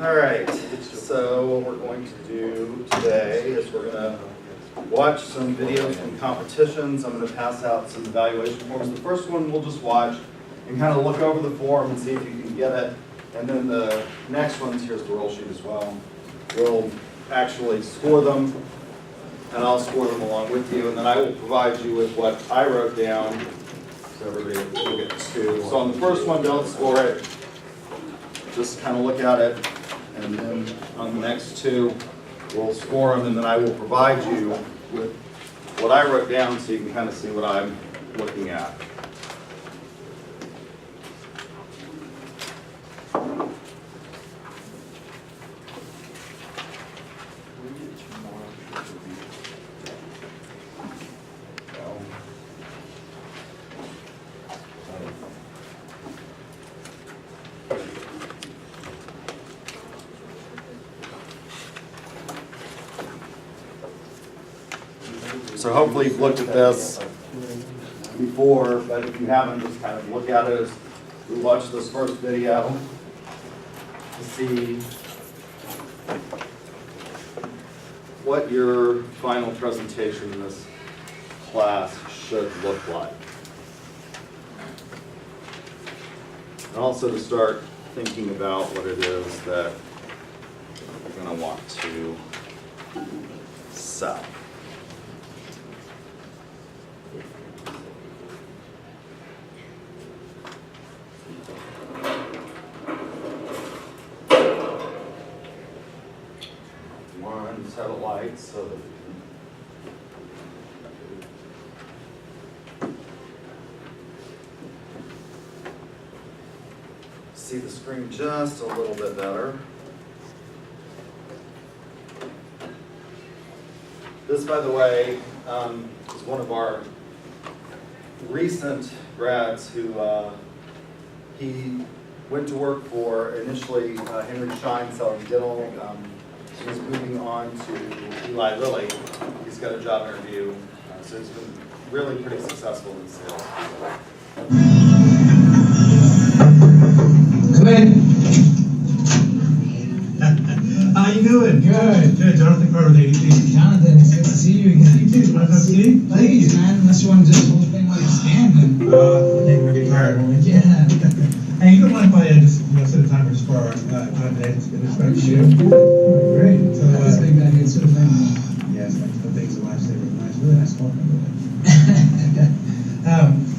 All right, so what we're going to do today is we're going to watch some videos from competitions. I'm going to pass out some evaluation forms. The first one we'll just watch and kind of look over the form and see if you can get it. And then the next ones, here's the roll sheet as well. We'll actually score them, and I'll score them along with you, and then I will provide you with what I wrote down, so everybody will get two. So on the first one, don't score it. Just kind of look at it, and then on the next two, we'll score them, and then I will provide you with what I wrote down so you can kind of see what I'm looking at. So hopefully you've looked at this before, but if you haven't, just kind of look at it as we watch this first video to see what your final presentation in this class should look like. And also to start thinking about what it is that you're going to want to sell. Set a light so that you can see the screen just a little bit better. This, by the way, is one of our recent grads who he went to work for initially Henry Schein selling dental. He's moving on to Eli Lilly. He's got a job interview, so he's been really pretty successful in sales. Come in. How you doing? Good. Good. Jonathan Carter, ADP. Jonathan, it's good to see you again. You too. Want to come see? Please, man. Unless you want to do this whole thing while you're standing. I get tired. Yeah. Hey, you don't mind if I just set a timer just for our time today? It's been respect to you. Great. So, this big guy here, sort of thing. yes, I think it's a lifesaver. Nice, really nice talking.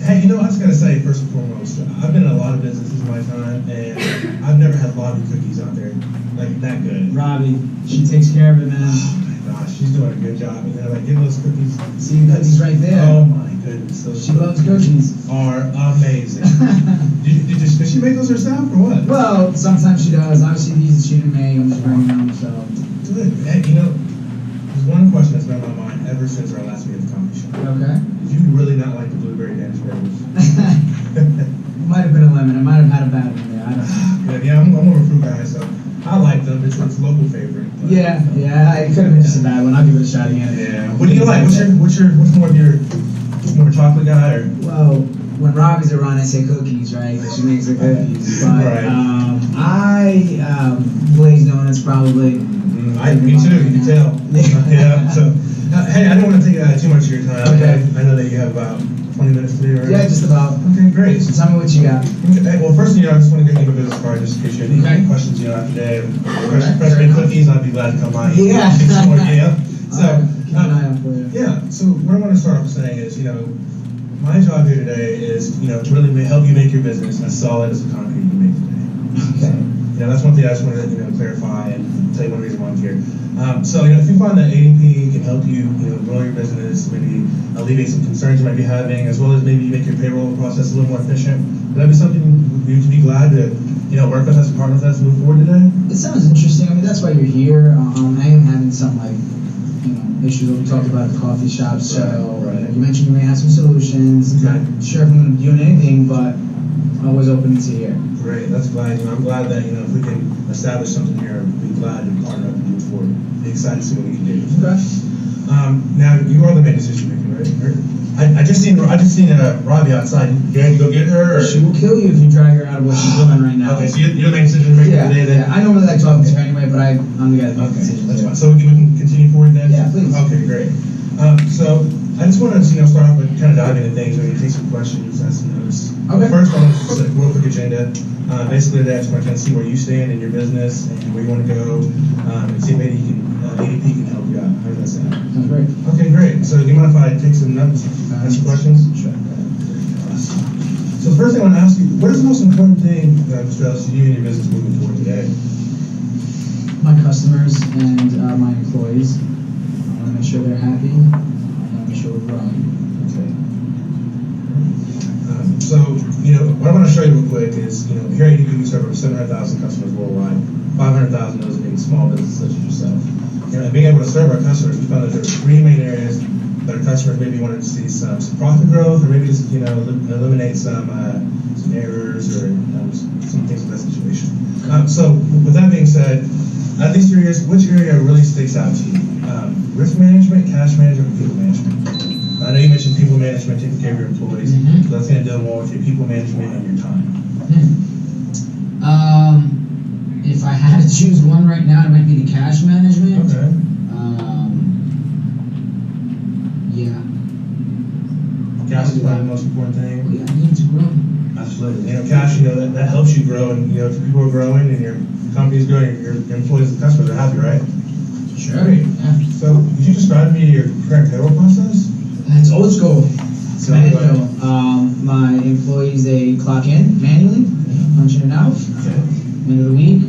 Hey, I was gonna say first and foremost, I've been in a lot of businesses in my time, and I've never had lobby cookies out there like that good. Robbie, she takes care of it, man. Oh my gosh, she's doing a good job. Like getting those cookies. See, the cookies right there. Oh my goodness, those She loves cookies. are amazing. Does she make those herself or what? Well, sometimes she does. Obviously, these she didn't make. I'm just bringing them, so. Good. Hey, there's one question that's been on my mind ever since our last meeting at the coffee shop. Okay. Did you really not like the blueberry Danish rolls? It might have been a lemon. I might have had a bad one there. I don't know. Good. Yeah, I'm more of a fruit guy, so I like them. It's local favorite. But, Yeah. It could have been just a bad one. I'll give it a shot again. Yeah. What do you like? What's more of your chocolate guy or? Well, when Robbie's around, I say cookies, right? Because she makes the cookies. But Right. glazed donuts probably. Me too. You can tell. Yeah. So, hey, I don't want to take too much of your time. Okay. I know that you have about 20 minutes to do, right? Yeah, just about. Okay, great. So tell me what you got. Okay, well, first, I just want to give you a business card just in case you have any questions, after today. Fresh baked cookies, I'd be glad to come by. Yeah. Yeah. So, keep an eye out for you. yeah. So, what I want to start off saying is, my job here today is, to really help you make your business as solid as the concrete you make today. Okay. That's one thing I just wanted to, clarify and tell you one reason why I'm here. So, if you find that ADP can help you, grow your business, maybe alleviate some concerns you might be having, as well as maybe make your payroll process a little more efficient, would that be something you'd be glad to, work with us and partner with us to move forward today? It sounds interesting. I mean, that's why you're here. I am having some, issues that we talked about at the coffee shop. So, Right. You mentioned you may have some solutions. Okay. Not sure if I'm going to be doing anything, but always open to hear. Great, that's glad. I'm glad that if we can establish something here, we'd be glad to partner up and move forward. Be excited to see what we can do. Okay. Now you are the main decision maker, right? I just seen Robbie outside. You gonna go get her? Or? She will kill you if you drag her out of what she's doing right now. Okay, so you're the main decision maker today then? Yeah, I don't really like talking to her anyway, but I'm the guy that makes decisions. That's fine. So we can continue forward then? Yeah, please. Okay, great. So I just want to start off with kind of dive into things. We're going to take some questions, ask some notes. Okay. First one is just a real quick agenda. Basically, today I just want to kind of see where you stand in your business and where you want to go, and see if maybe ADP can help you out. How does that sound? Sounds great. Okay, great. So do you mind if I take some notes, ask some questions? Sure. So the first thing I want to ask you, what is the most important thing, Mr. Ellis, to you and your business moving forward today? My customers and my employees. I want to make sure they're happy. I want to make sure we're growing. Okay. So, what I want to show you real quick is, here at ADP we serve over 700,000 customers worldwide. 500,000 of those being small businesses such as yourself. And being able to serve our customers, we found that there are three main areas that our customers maybe wanted to see some profit growth, or maybe just, eliminate some errors or some things in that situation. So, with that being said, at these 3 areas, which area really sticks out to you? Risk management, cash management, or people management? I know you mentioned people management, taking care of your employees. Mm-hmm. So that's going to deal more with your people management and your time. If I had to choose one right now, it might be the cash management. Okay. Yeah. Cash is probably the most important thing. Yeah, I need to grow. Absolutely. Cash, that helps you grow, and if people are growing and your company's growing, your employees and customers are happy, right? Sure. Yeah. So, could you describe to me your current payroll process? It's old school. So, Manual. My employees, they clock in manually, punching it out. Okay. End of the week,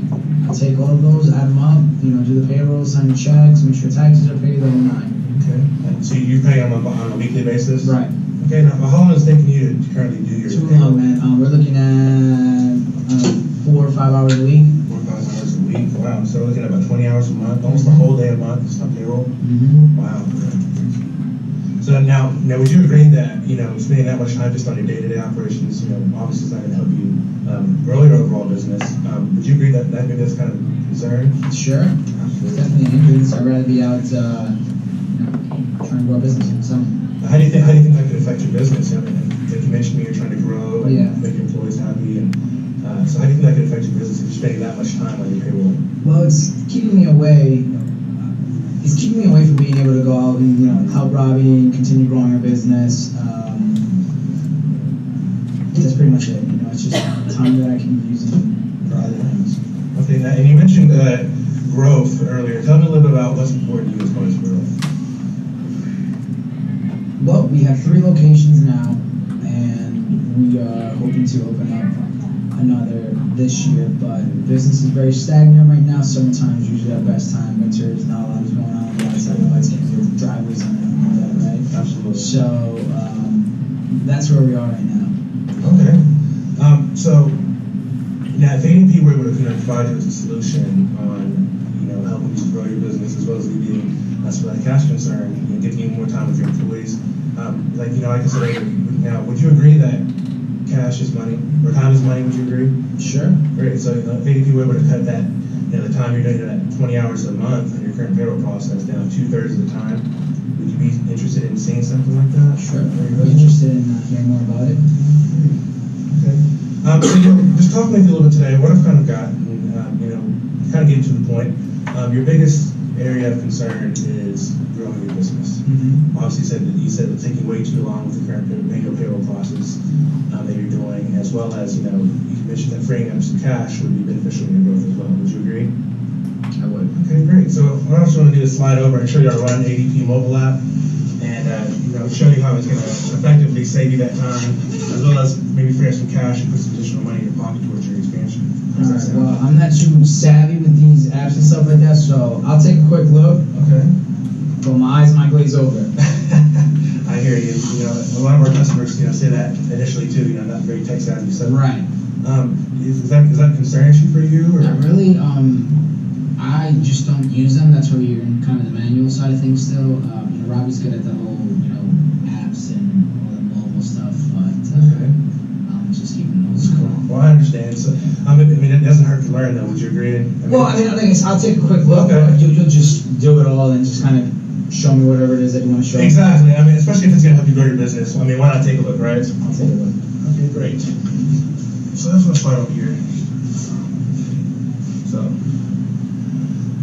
I take all of those, add them up, do the payroll, sign the checks, make sure taxes are paid, the whole nine. Okay. So you pay them on a weekly basis? Right. Okay. Now, how long is it taking you to currently do your Too payroll? long, man. We're looking at 4 or 5 hours a week. 4 or 5 hours a week. Wow. So we're looking at about 20 hours a month, almost the whole day a month is on payroll. Mm-hmm. Wow. So now, would you agree that spending that much time just on your day-to-day operations, obviously is not going to help you grow your overall business? Would you agree that maybe that's kind of a concern? Sure. It's definitely an hindrance. I'd rather be out trying to grow a business. So. How do you think that could affect your business? Like you mentioned, you're trying to grow and make your employees happy, and so how do you think that could affect your business if you're spending that much time on your payroll? Well, it's keeping me away. It's keeping me away from being able to go out and help Robbie and continue growing our business. That's pretty much it. It's just time that I can be using for other things. Okay, now, and you mentioned growth earlier. Tell me a little bit about what's important to you as far as growth. Well, we have 3 locations now, and we are hoping to open up another this year, but business is very stagnant right now. Summertime is usually our best time. Winter is not a lot going on the outside. The lights can't do driveways on it, right? Absolutely. So that's where we are right now. Okay. So now, if ADP were able to provide you with a solution on helping you grow your business as well as alleviating that's where that cash concern, giving you more time with your employees, like I said earlier, now would you agree that cash is money or time is money? Would you agree? Sure. Great. So if ADP were able to cut that, the time you're doing that 20 hours a month on your current payroll process down 2/3 of the time, would you be interested in seeing something like that? Sure. We're interested in hearing more about it. Okay. So just talk with me a little bit today. What I've kind of got, kind of getting to the point. Your biggest area of concern is growing your business. Mm-hmm. Obviously, you said it's taking way too long with the current manual payroll process that you're doing, as well as you mentioned that freeing up some cash would be beneficial in your growth as well. Would you agree? I would. Okay, great. So what I also want to do is slide over and show you our Run ADP mobile app, and show you how it's going to effectively save you that time, as well as maybe free up some cash and put some additional money in your pocket towards your expansion. All right. Well, I'm not too savvy with these apps and stuff like that, so I'll take a quick look. Okay. But my eyes might glaze over. I hear you. A lot of our customers, say that initially too. Not very tech savvy. So Right. Is that a concern issue for you? Or? Not really. I just don't use them. That's where you're in kind of the manual side of things still. Robbie's good at the whole, apps and all the mobile stuff, but I'm just keeping those cool. Well, I understand. So, it doesn't hurt to learn, though. Would you agree? Well, I'll take a quick look. Okay. You'll just do it all and just kind of show me whatever it is that you want to show me. Exactly. I mean, especially if it's gonna help you grow your business. I mean, why not take a look, right? I'll take a look. Okay, great. So that's what's fine over here. So,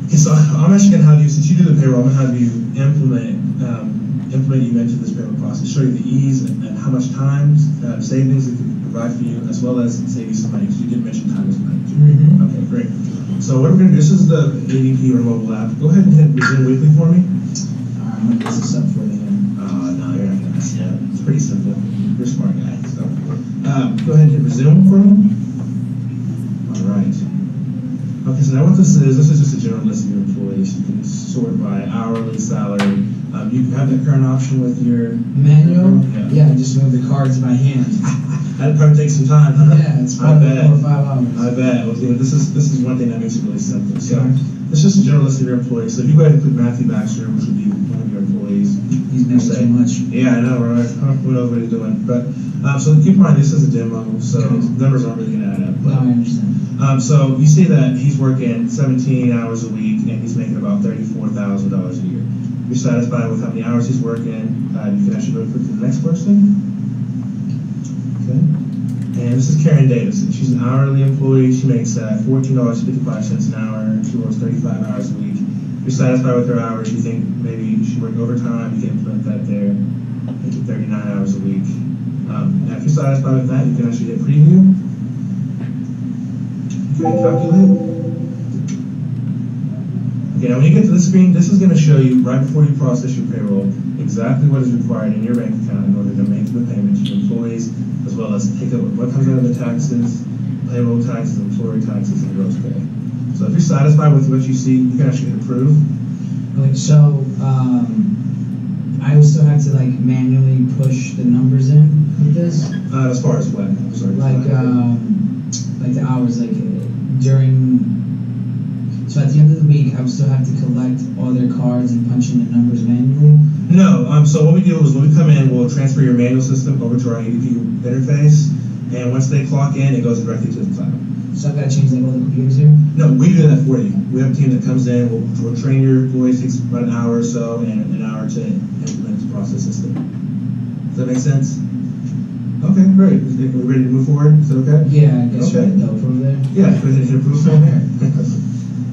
okay, so I'm actually gonna have you, since you do the payroll, I'm gonna have you implement you into this payroll process, show you the ease and how much time savings it can provide for you, as well as save you some money, because you did mention time is money too. Mm-hmm. Okay, great. So what we're gonna do, this is the ADP or mobile app. Go ahead and hit resume weekly for me. Alright, I'm gonna get this up for you. No, you're not gonna see it. It's pretty simple. You're a smart guy. So, go ahead and hit resume for me. All right. Okay, so now what this is just a general list of your employees. You can sort by hourly, salary. You have that current option with your Manual? Yeah. I just move the cards by hand. That'd probably take some time, huh? Yeah, it's probably 4 or 5 hours. I bet. Well, you know, this is one thing that makes it really simple. So, Okay. it's just a general list of your employees. So if you go ahead and put Matthew Baxter, which would be one of your employees. He's making too much. Yeah, I know, right? Who knows what he's doing? But so keep in mind, this is a demo, so Okay. numbers aren't really gonna add up. No, I understand. So you see that he's working 17 hours a week, and he's making about $34,000 a year. If you're satisfied with how many hours he's working, you can actually go quick to the next person. Okay. And this is Karen Davis. She's an hourly employee. She makes $14.55 an hour. She works 35 hours a week. If you're satisfied with her hours, you think maybe she should work overtime, you can implement that there. Make it 39 hours a week. Now, if you're satisfied with that, you can actually hit preview. Okay, calculate. Okay, now when you get to the screen, this is going to show you, right before you process your payroll, exactly what is required in your bank account in order to make the payment to your employees, as well as take out what comes out of the taxes, payroll taxes, employee taxes, and gross pay. So if you're satisfied with what you see, you can actually hit approve. Okay, so I would still have to like manually push the numbers in with this, As far as what? I'm sorry. like the hours, like during. So at the end of the week, I would still have to collect all their cards and punch in the numbers manually. No, so what we do is when we come in, we'll transfer your manual system over to our ADP interface, and once they clock in, it goes directly to the cloud. So I've got to change like all the computers here. No, we do that for you. We have a team that comes in, we'll train your employees, takes about an hour or so, and an hour to implement the process system. Does that make sense? Okay, great. Are we ready to move forward? Is that okay? Yeah, I guess Okay. right. No, from there. Yeah, go ahead and hit approve from there.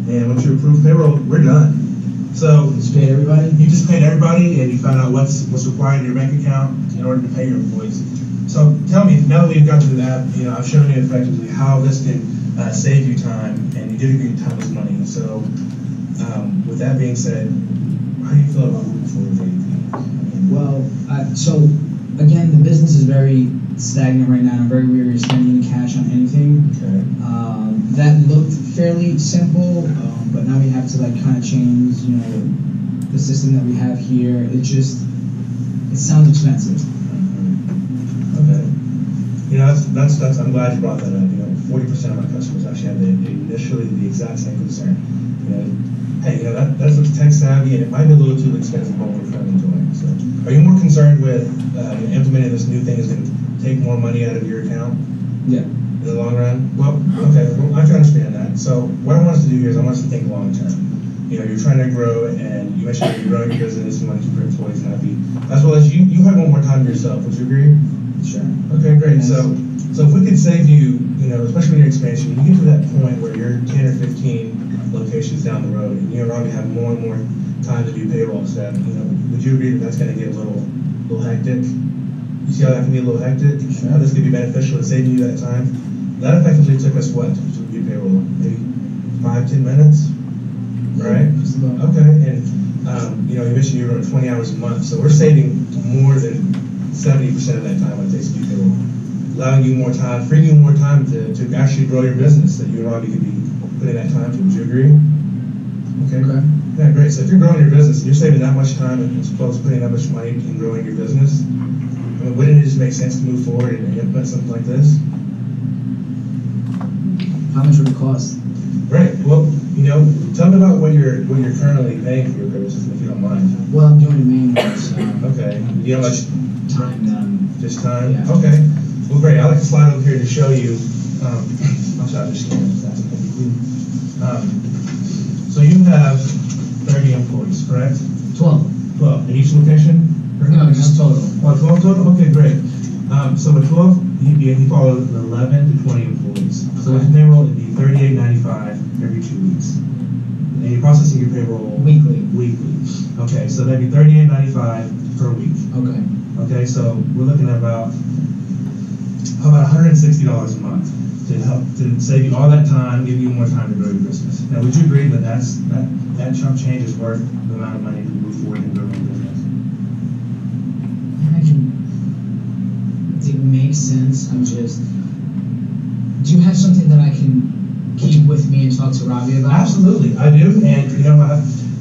And once you approve payroll, we're done. So Just paid everybody. you just paid everybody, and you found out what's required in your bank account in order to pay your employees. So tell me, now that we've got to that, I've shown you effectively how this can save you time, and you did agree time is money. So with that being said, how do you feel about moving forward with ADP? Well, so again, the business is very stagnant right now. I'm very weary of spending cash on anything. Okay. That looked fairly simple, but now we have to like kind of change, the system that we have here. It sounds expensive. Okay. That's I'm glad you brought that up. 40% of my customers actually have initially the exact same concern. Hey, that looks tech savvy, and it might be a little too expensive for what we're trying to enjoy. So, are you more concerned with implementing this new thing is going to take more money out of your account? Yeah. In the long run? Well, okay, I can understand that. So what I want us to do here is I want us to think long term. You're trying to grow, and you mentioned you're growing your business, you want to keep your employees happy, as well as you have one more time to yourself. Would you agree? Sure. Okay, great. So if we could save you, especially when you're expansion, you get to that point where you're 10 or 15 locations down the road, and you're already have more and more time to do payroll stuff. Would you agree that that's going to get a little hectic? You see how that can be a little hectic? Sure. How this could be beneficial in saving you that time? That effectively took us what to do payroll? Maybe 5-10 minutes, right? Just about. Okay, and you mentioned you're running 20 hours a month, so we're saving more than 70% of that time when it takes to do payroll, allowing you more time, freeing you more time to actually grow your business that you already could be putting that time to. Would you agree? Okay. Yeah, great. So if you're growing your business and you're saving that much time as opposed to putting that much money in growing your business, wouldn't it just make sense to move forward and implement something like this? How much would it cost? Right. Well, tell me about what you're currently paying for your payroll system, if you don't mind. Well, I'm doing it manually, so Okay. You know how much? time then. Just time? Yeah. Okay. Well, great. I'd like to slide over here to show you. I'm sorry, I'm just kidding. So you have 30 employees, correct? 12. 12 in each location? No, just total. Oh, 12 total? Okay, great. So with 12, you follow 11 to 20 employees. So with payroll, it'd be $38.95 every 2 weeks. And you're processing your payroll Weekly. Okay, so that'd be $38.95 per week. Okay. Okay, so we're looking at about $160 a month to help to save you all that time, give you more time to grow your business. Now, would you agree that that chunk change is worth the amount of money to move forward and grow your business? It makes sense. Do you have something that I can keep with me and talk to Robbie about? Absolutely, I do, and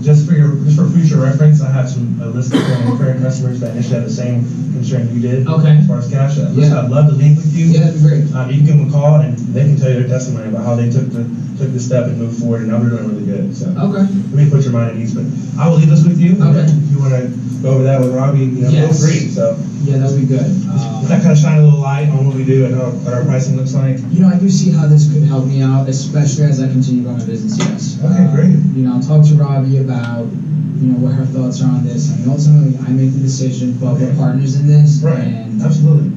just for future reference, I have a list of current customers that initially had the same concern you did. Okay. As far as cash, Yeah. I'd love to leave with you. Yeah, that'd be great. You can give them a call, and they can tell you their testimony about how they took the step and moved forward, and now they're doing really good. So Okay. let me put your mind at ease. But I will leave this with you. Okay. If you want to go over that with Robbie, feel Yes. free. So Yeah, that'd be good. that kind of shine a little light on what we do and what our pricing looks like. I do see how this could help me out, especially as I continue growing my business. Yes. Okay, great. I'll talk to Robbie about what her thoughts are on this. Ultimately, I make the decision, but we're partners in this. Right. And Absolutely.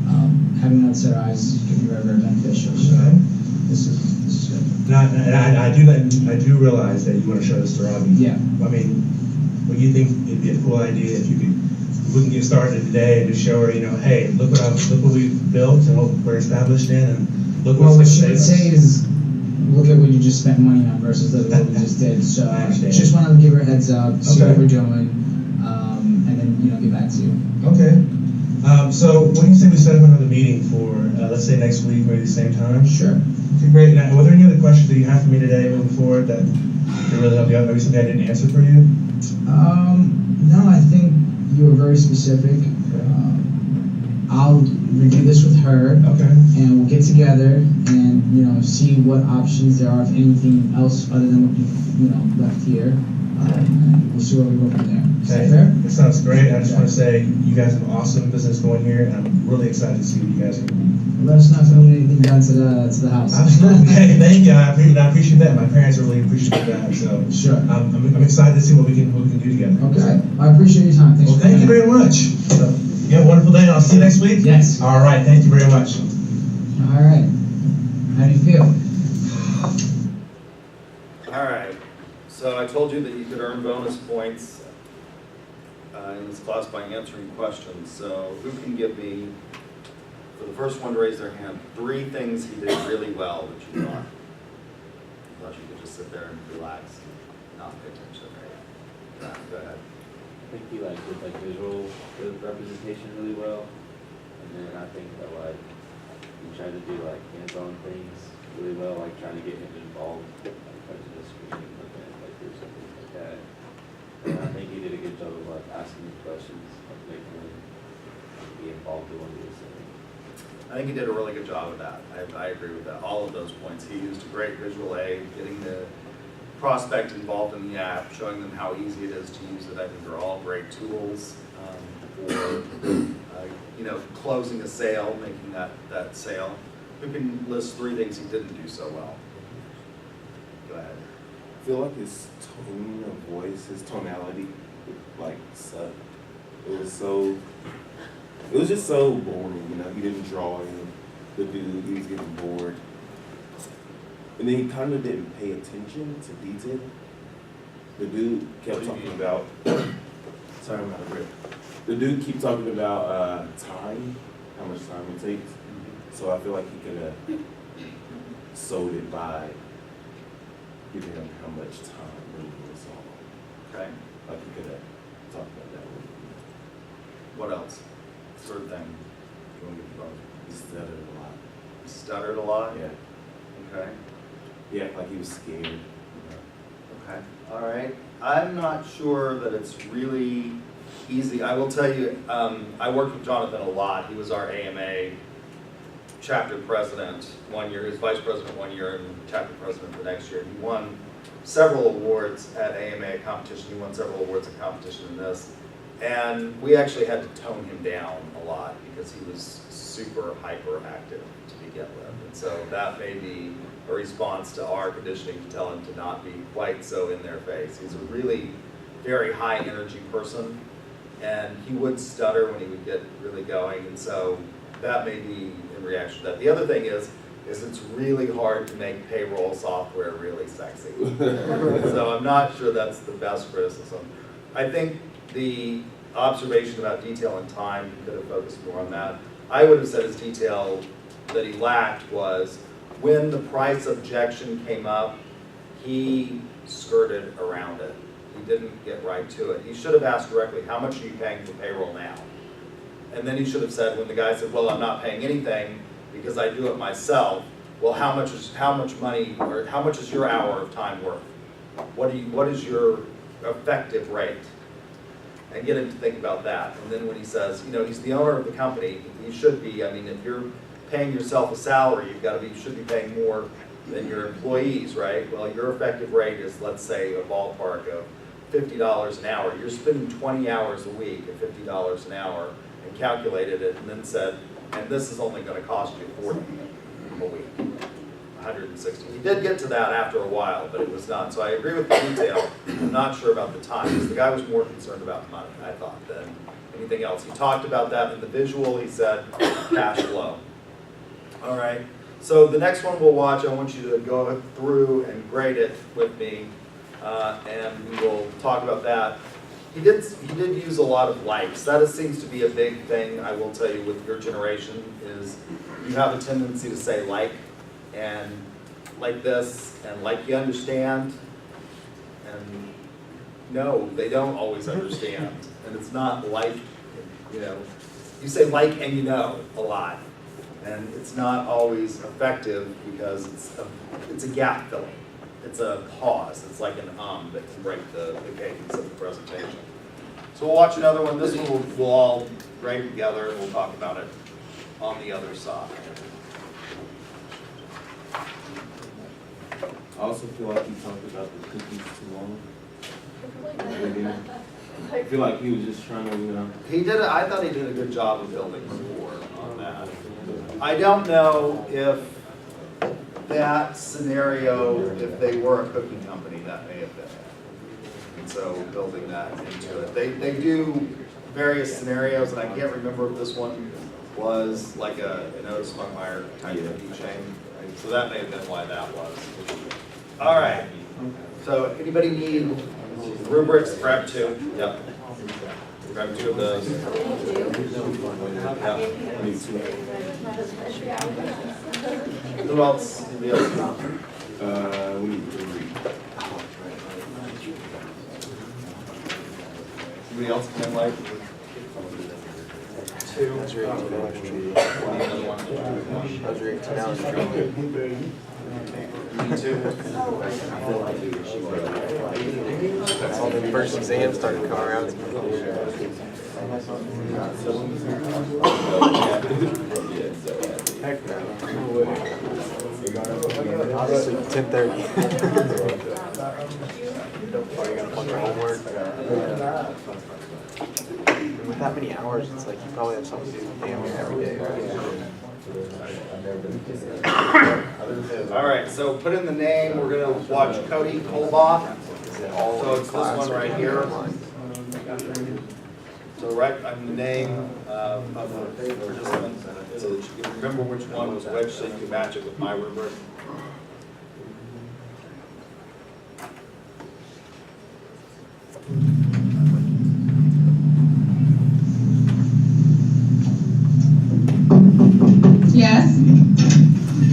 having that set of eyes could be very, very beneficial. So Okay. this is good. Now, and I do realize that you want to show this to Robbie. Yeah. I mean, what you think it'd be a cool idea if we can get started today and just show her, hey, look what we've built and what we're established in, and look Well, what what's she going would to save say us. is, look at what you just spent money on versus look at what we just did. So I understand. just wanted to give her a heads up, see Okay. what we're doing, and then get back to you. Okay. So what do you say we set up another meeting for, let's say next week, maybe the same time? Sure. Okay, great. Now, were there any other questions that you have for me today moving forward that could really help you out? Maybe something I didn't answer for you? No, I think you were very specific. I'll review this with her, Okay. and we'll get together and see what options there are, if anything else other than what you've left here. And we'll see where we go from there. Is that fair? It sounds great. I just want to say you guys have an awesome business going here, and I'm really excited to see what you guys are going to do. Let us know if you need anything done to the house. Absolutely. Hey, thank you. I appreciate that. My parents really appreciate that. So Sure. I'm excited to see what we can do together. Okay. I appreciate your time. Thanks Well, for thank you coming. very much. So, you have a wonderful day, and I'll see you next week. Yes. All right. Thank you very much. All right. How do you feel? All right, so I told you that you could earn bonus points in this class by answering questions. So who can give me, for the first one to raise their hand, 3 things he did really well that you thought? You thought you could just sit there and relax and not pay attention, right? Go ahead. I think he did visual representation really well, and then I think that he tried to do hands-on things really well, trying to get him involved, touching the screen, looking at or something like that. And I think he did a good job of asking him questions, making him be involved in what he was saying. I think he did a really good job of that. I agree with that. All of those points. He used a great visual aid, getting the prospect involved in the app, showing them how easy it is to use it. I think they're all great tools for closing a sale, making that sale. Who can list 3 things he didn't do so well? Go ahead. I feel like his tone of voice, his tonality, sucked. It was just so boring, he didn't draw in the dude, he was getting bored. And then he kind of didn't pay attention to detail. The dude kept talking about, sorry, I'm out of breath. The dude kept talking about time, how much time it takes. So I feel like he could have sold it by giving him how much time really was all. Okay. Like he could have talked about that one. What else? 3rd thing. You want to get the bonus? He stuttered a lot. He stuttered a lot? Yeah. Okay. Yeah, like he was scared. Okay. All right. I'm not sure that it's really easy. I will tell you, I worked with Jonathan a lot. He was our AMA chapter president 1 year, his vice president 1 year, and chapter president the next year. He won several awards at AMA competition. He won several awards at competition in this. And we actually had to tone him down a lot because he was super hyperactive to begin with. And so that may be a response to our conditioning to tell him to not be quite so in their face. He's a really very high energy person. and he would stutter when he would get really going, and so that may be in reaction to that. The other thing is it's really hard to make payroll software really sexy. So I'm not sure that's the best criticism. I think the observation about detail and time, he could have focused more on that. I would have said his detail that he lacked was when the price objection came up, he skirted around it. He didn't get right to it. He should have asked directly, how much are you paying for payroll now? And then he should have said, when the guy said, well, I'm not paying anything because I do it myself, well, how much money, or how much is your hour of time worth? What is your effective rate? And get him to think about that. And then when he says, you know, he's the owner of the company, he should be, I mean, if you're paying yourself a salary, you should be paying more than your employees, right? Well, your effective rate is, let's say, a ballpark of $50 an hour. You're spending 20 hours a week at $50 an hour, and calculated it, and then said, and this is only going to cost you $40 a week, 160. He did get to that after a while, but it was not. So I agree with the detail. I'm not sure about the time, because the guy was more concerned about money, I thought, than anything else. He talked about that in the visual. He said cash flow. All right. So the next one we'll watch, I want you to go through and grade it with me, and we will talk about that. He did use a lot of likes. That seems to be a big thing, I will tell you, with your generation, is you have a tendency to say like, and like this, and like you understand, and no, they don't always understand. And it's not like, you know, you say like and you know a lot. And it's not always effective because it's a gap filling. It's a pause. It's like an that can break the cadence of the presentation. So we'll watch another one. This one we'll all grade together, and we'll talk about it on the other side. I also feel like he talked about the cookies too long. I feel like he was just trying to, you know. He did. I thought he did a good job of building rapport on that. I don't know if that scenario, if they were a cookie company, that may have been it. And so building that into it. They do various scenarios, and I can't remember if this one was like an Otis Spunkmeyer type of key chain. So that may have been why that was. All right. So anybody need rubrics? Grab two. Yep. Grab two of those. Yeah. Who else? Anybody else? We need to read. Anybody else can like? Two. Me too. That's all the first exams started to come around. Heck no. 10:30. You gotta punch your homework. And with that many hours, it's like you probably have something to do damn near every day, right? All right, so put in the name. We're going to watch Cody Kolbach. So it's this one right here. So write the name of the participant so that you can remember which one was which, so you can match it with my rubric. Yes.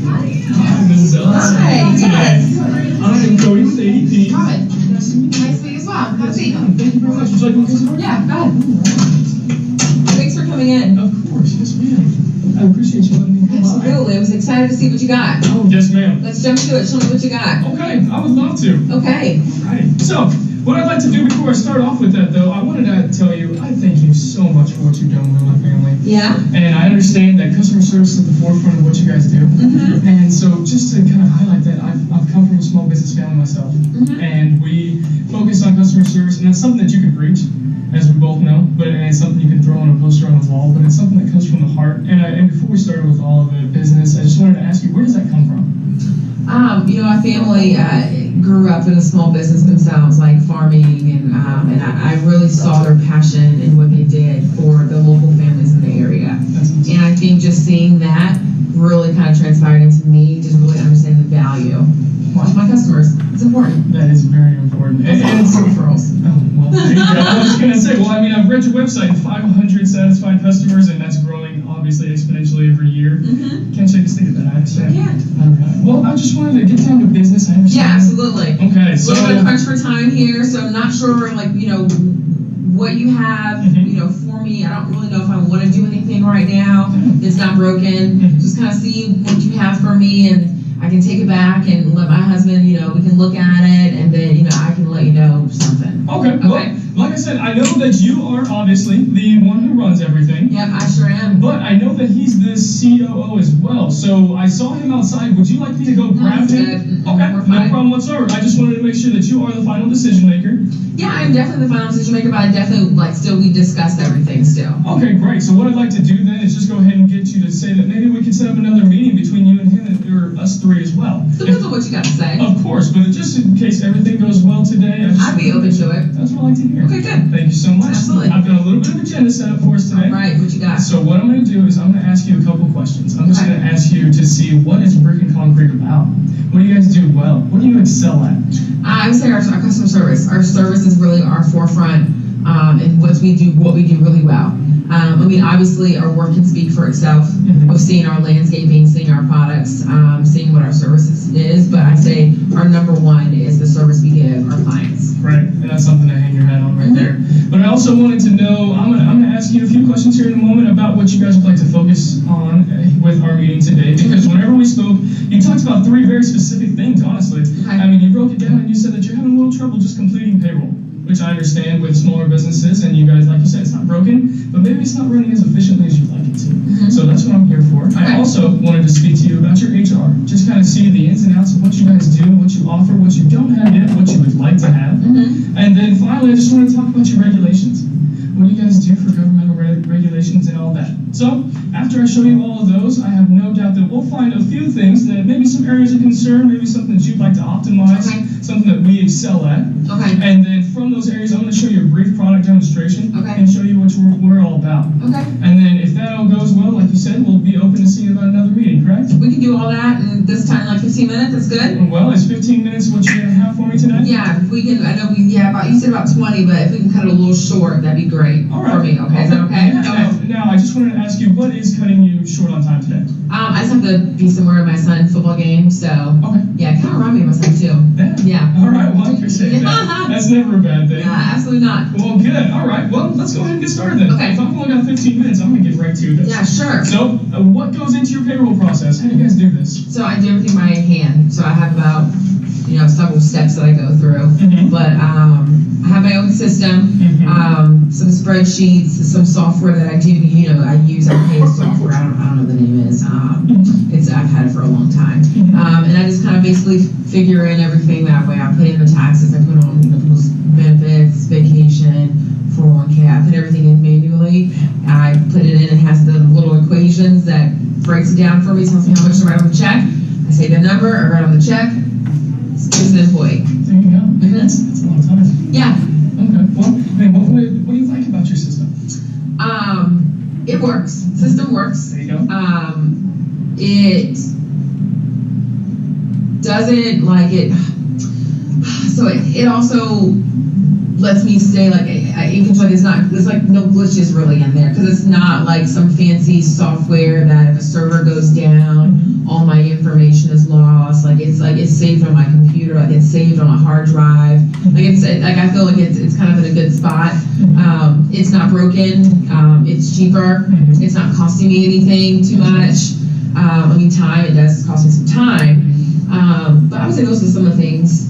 Hi, Mrs. Ellis. Hi, yes. I am Cody with ADP. Hi. Nice to meet you as well. Have a seat. Thank you very much. Would you like to look at some? Yeah, go ahead. Thanks for coming in. Of course, yes, ma'am. I appreciate you letting me come by. Absolutely. I was excited to see what you got. Oh, yes, ma'am. Let's jump to it. Show me what you got. Okay, I would love to. Okay. Alrighty. So, what I'd like to do before I start off with that, though, I wanted to tell you, I thank you so much for what you've done with my family. Yeah? And I understand that customer service is at the forefront of what you guys do. Mm-hmm. And so just to kind of highlight that, I've come from a small business family myself. Mm-hmm. And we focus on customer service, and that's something that you can preach, as we both know, but it's something you can throw on a poster on a wall, but it's something that comes from the heart. And before we started with all of the business, I just wanted to ask you, where does that come from? You know, my family grew up in a small business themselves, like farming, and I really saw their passion in what they did for the local families in the area. And I think just seeing that really kind of transpired into me, just really understanding the value. Watch my customers. It's important. That is very important. And referrals. Oh, well, there you go. I was going to say, well, I mean, I've read your website, 500 satisfied customers, and that's growing obviously exponentially every year. Mm-hmm. Can't shake a stick at that, I understand. Sure can. Okay. Well, I just wanted to get down to business, I understand. Yeah, absolutely. Okay, A so. little bit of crunch for time here, so I'm not sure, like, what you have, for me. I don't really know if I want to do anything right now. It's not broken. Just kind of see what you have for me, and I can take it back and let my husband, we can look at it, and then, I can let you know something. Okay. Well, like I said, I know that you are obviously the one who runs everything. Yep, I sure am. But I know that he's the COO as well. So I saw him outside. Would you like me to go grab him? Good. Okay, We're no fine. problem whatsoever. I just wanted to make sure that you are the final decision maker. Yeah, I'm definitely the final decision maker, but I definitely, we discussed everything still. Okay, great. So what I'd like to do then is just go ahead and get you to say that maybe we could set up another meeting between you and him, or us three as well. Depends on what you got to say. Of course, but just in case everything goes well today, I'd be open to it. That's what I like to hear. Okay, good. Thank you so much. Absolutely. I've got a little bit of agenda set up for us today. All right, what you got? So what I'm going to do is I'm going to ask you a couple questions. I'm just going to ask you to see what is Brick and Concrete about. What do you guys do well? What do you excel at? I would say our customer service. Our service is really our forefront, and what we do really well. Obviously our work can speak for itself of seeing our landscaping, seeing our products, seeing what our services is, but I'd say our number one is the service we give our clients. Right, and that's something to hang your hat on right there. But I also wanted to know, I'm going to ask you a few questions here in a moment about what you guys would like to focus on with our meeting today, because whenever we spoke, you talked about three very specific things, honestly. Okay. You broke it down and you said that you're having a little trouble just completing payroll, which I understand with smaller businesses, and you guys, like you said, it's not broken, but maybe it's not running as efficiently as you'd like it to. So that's what I'm here for. I also wanted to speak to you about your HR, just kind of see the ins and outs of what you guys do, what you offer, what you don't have yet, what you would like to have. And then finally, I just want to talk about your regulations. What do you guys do for governmental regulations and all that? So after I show you all of those, I have no doubt that we'll find a few things that maybe some areas of concern, maybe something that you'd like to optimize, something that we excel at. Okay. And then from those areas, I'm going to show you a brief product demonstration and show you what we're all about. Okay. And then if that all goes well, like you said, we'll be open to seeing about another meeting, correct? We can do all that in this time, like 15 minutes. That's good. Well, is 15 minutes what you're going to have for me today? Yeah, if we can. I know you said about 20, but if we can cut it a little short, that'd be great for me. Okay, is that okay? Yeah. Now, I just wanted to ask you, what is cutting you short on time today? I just have to be somewhere at my son's football game, so yeah, kind of remind me of my son too. Yeah. All right, well, I appreciate that. That's never a bad thing. Yeah, absolutely not. Well, good. All right, well, let's go ahead and get started then. Okay. If I've only got 15 minutes, I'm going to get right to this. Yeah, sure. So, what goes into your payroll process? How do you guys do this? So I do everything by hand. So I have about several steps that I go through. But I have my own system, some spreadsheets, some software that I do. I use paid software. I don't know what the name is. I've had it for a long time, and I just kind of basically figure in everything that way. I put in the taxes. I put on people's benefits, vacation, 401k. I put everything in manually. I put it in. It has the little equations that breaks it down for me. Tells me how much to write on the check. I say the number. I write on the check. It's an employee. There you go. That's a long time. Yeah. Okay. Well, what do you like about your system? It works. System works. There you go. It doesn't like it. So it also lets me stay you can tell there's like no glitches really in there, because it's not like some fancy software that if a server goes down, all my information is lost. It's saved on my computer, it's saved on a hard drive. I feel like it's kind of in a good spot. It's not broken. It's cheaper. It's not costing me anything too much. Time, it does cost me some time. But I would say those are some of the things.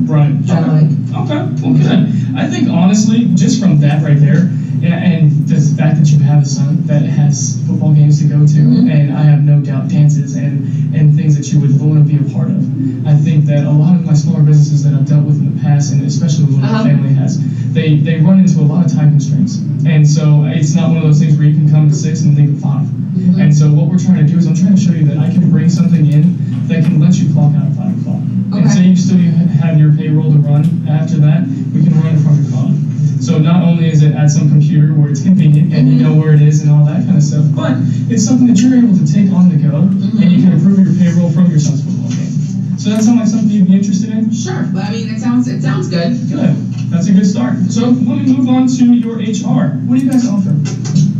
Right. That I like. Okay. Well, good. I think honestly, just from that right there, and the fact that you have a son that has football games to go to, and I have no doubt dances and things that you would want to be a part of. I think that a lot of my smaller businesses that I've dealt with in the past, and especially what my family has, they run into a lot of time constraints. And so it's not one of those things where you can come to 6 and leave at 5. And so what we're trying to do is I'm trying to show you that I can bring something in that can let you clock out at 5 o'clock. And say you still have your payroll to run after that, we can run it from your phone. So not only is it at some computer where it's convenient and you know where it is and all that kind of stuff, but it's something that you're able to take on the go and you can approve your payroll from your son's football game. So that sound like something you'd be interested in? Sure, but I mean, it sounds good. Good. That's a good start. So let me move on to your HR. What do you guys offer?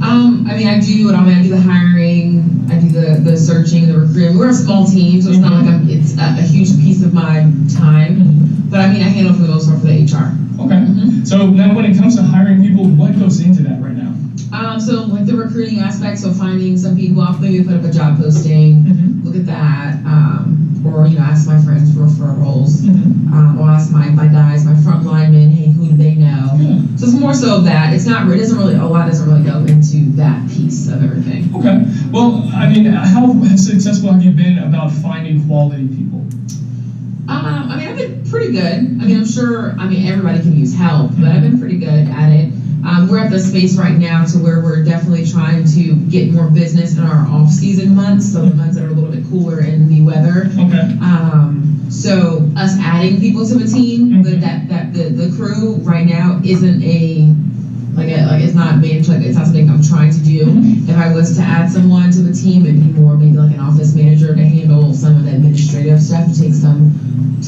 I mean, I do the hiring, I do the searching, the recruiting. We're a small team, so it's not like it's a huge piece of my time. But I mean, I handle for the most part for the HR. Okay. So now when it comes to hiring people, what goes into that right now? So like the recruiting aspect, so finding some people, I'll maybe put up a job posting, look at that, or ask my friends for referrals, or ask my guys, my front linemen, hey, who do they know? So it's more so of that. It's not. A lot doesn't really go into that piece of everything. Okay. Well, I mean, how successful have you been about finding quality people? I mean, I've been pretty good. I mean, I'm sure. I mean, everybody can use help, but I've been pretty good at it. We're at the space right now to where we're definitely trying to get more business in our off-season months, so the months that are a little bit cooler in the weather. Okay. So us adding people to the team, but the crew right now isn't it's not managed, it's not something I'm trying to do. If I was to add someone to the team, it'd be more maybe like an office manager to handle some of the administrative stuff, to take some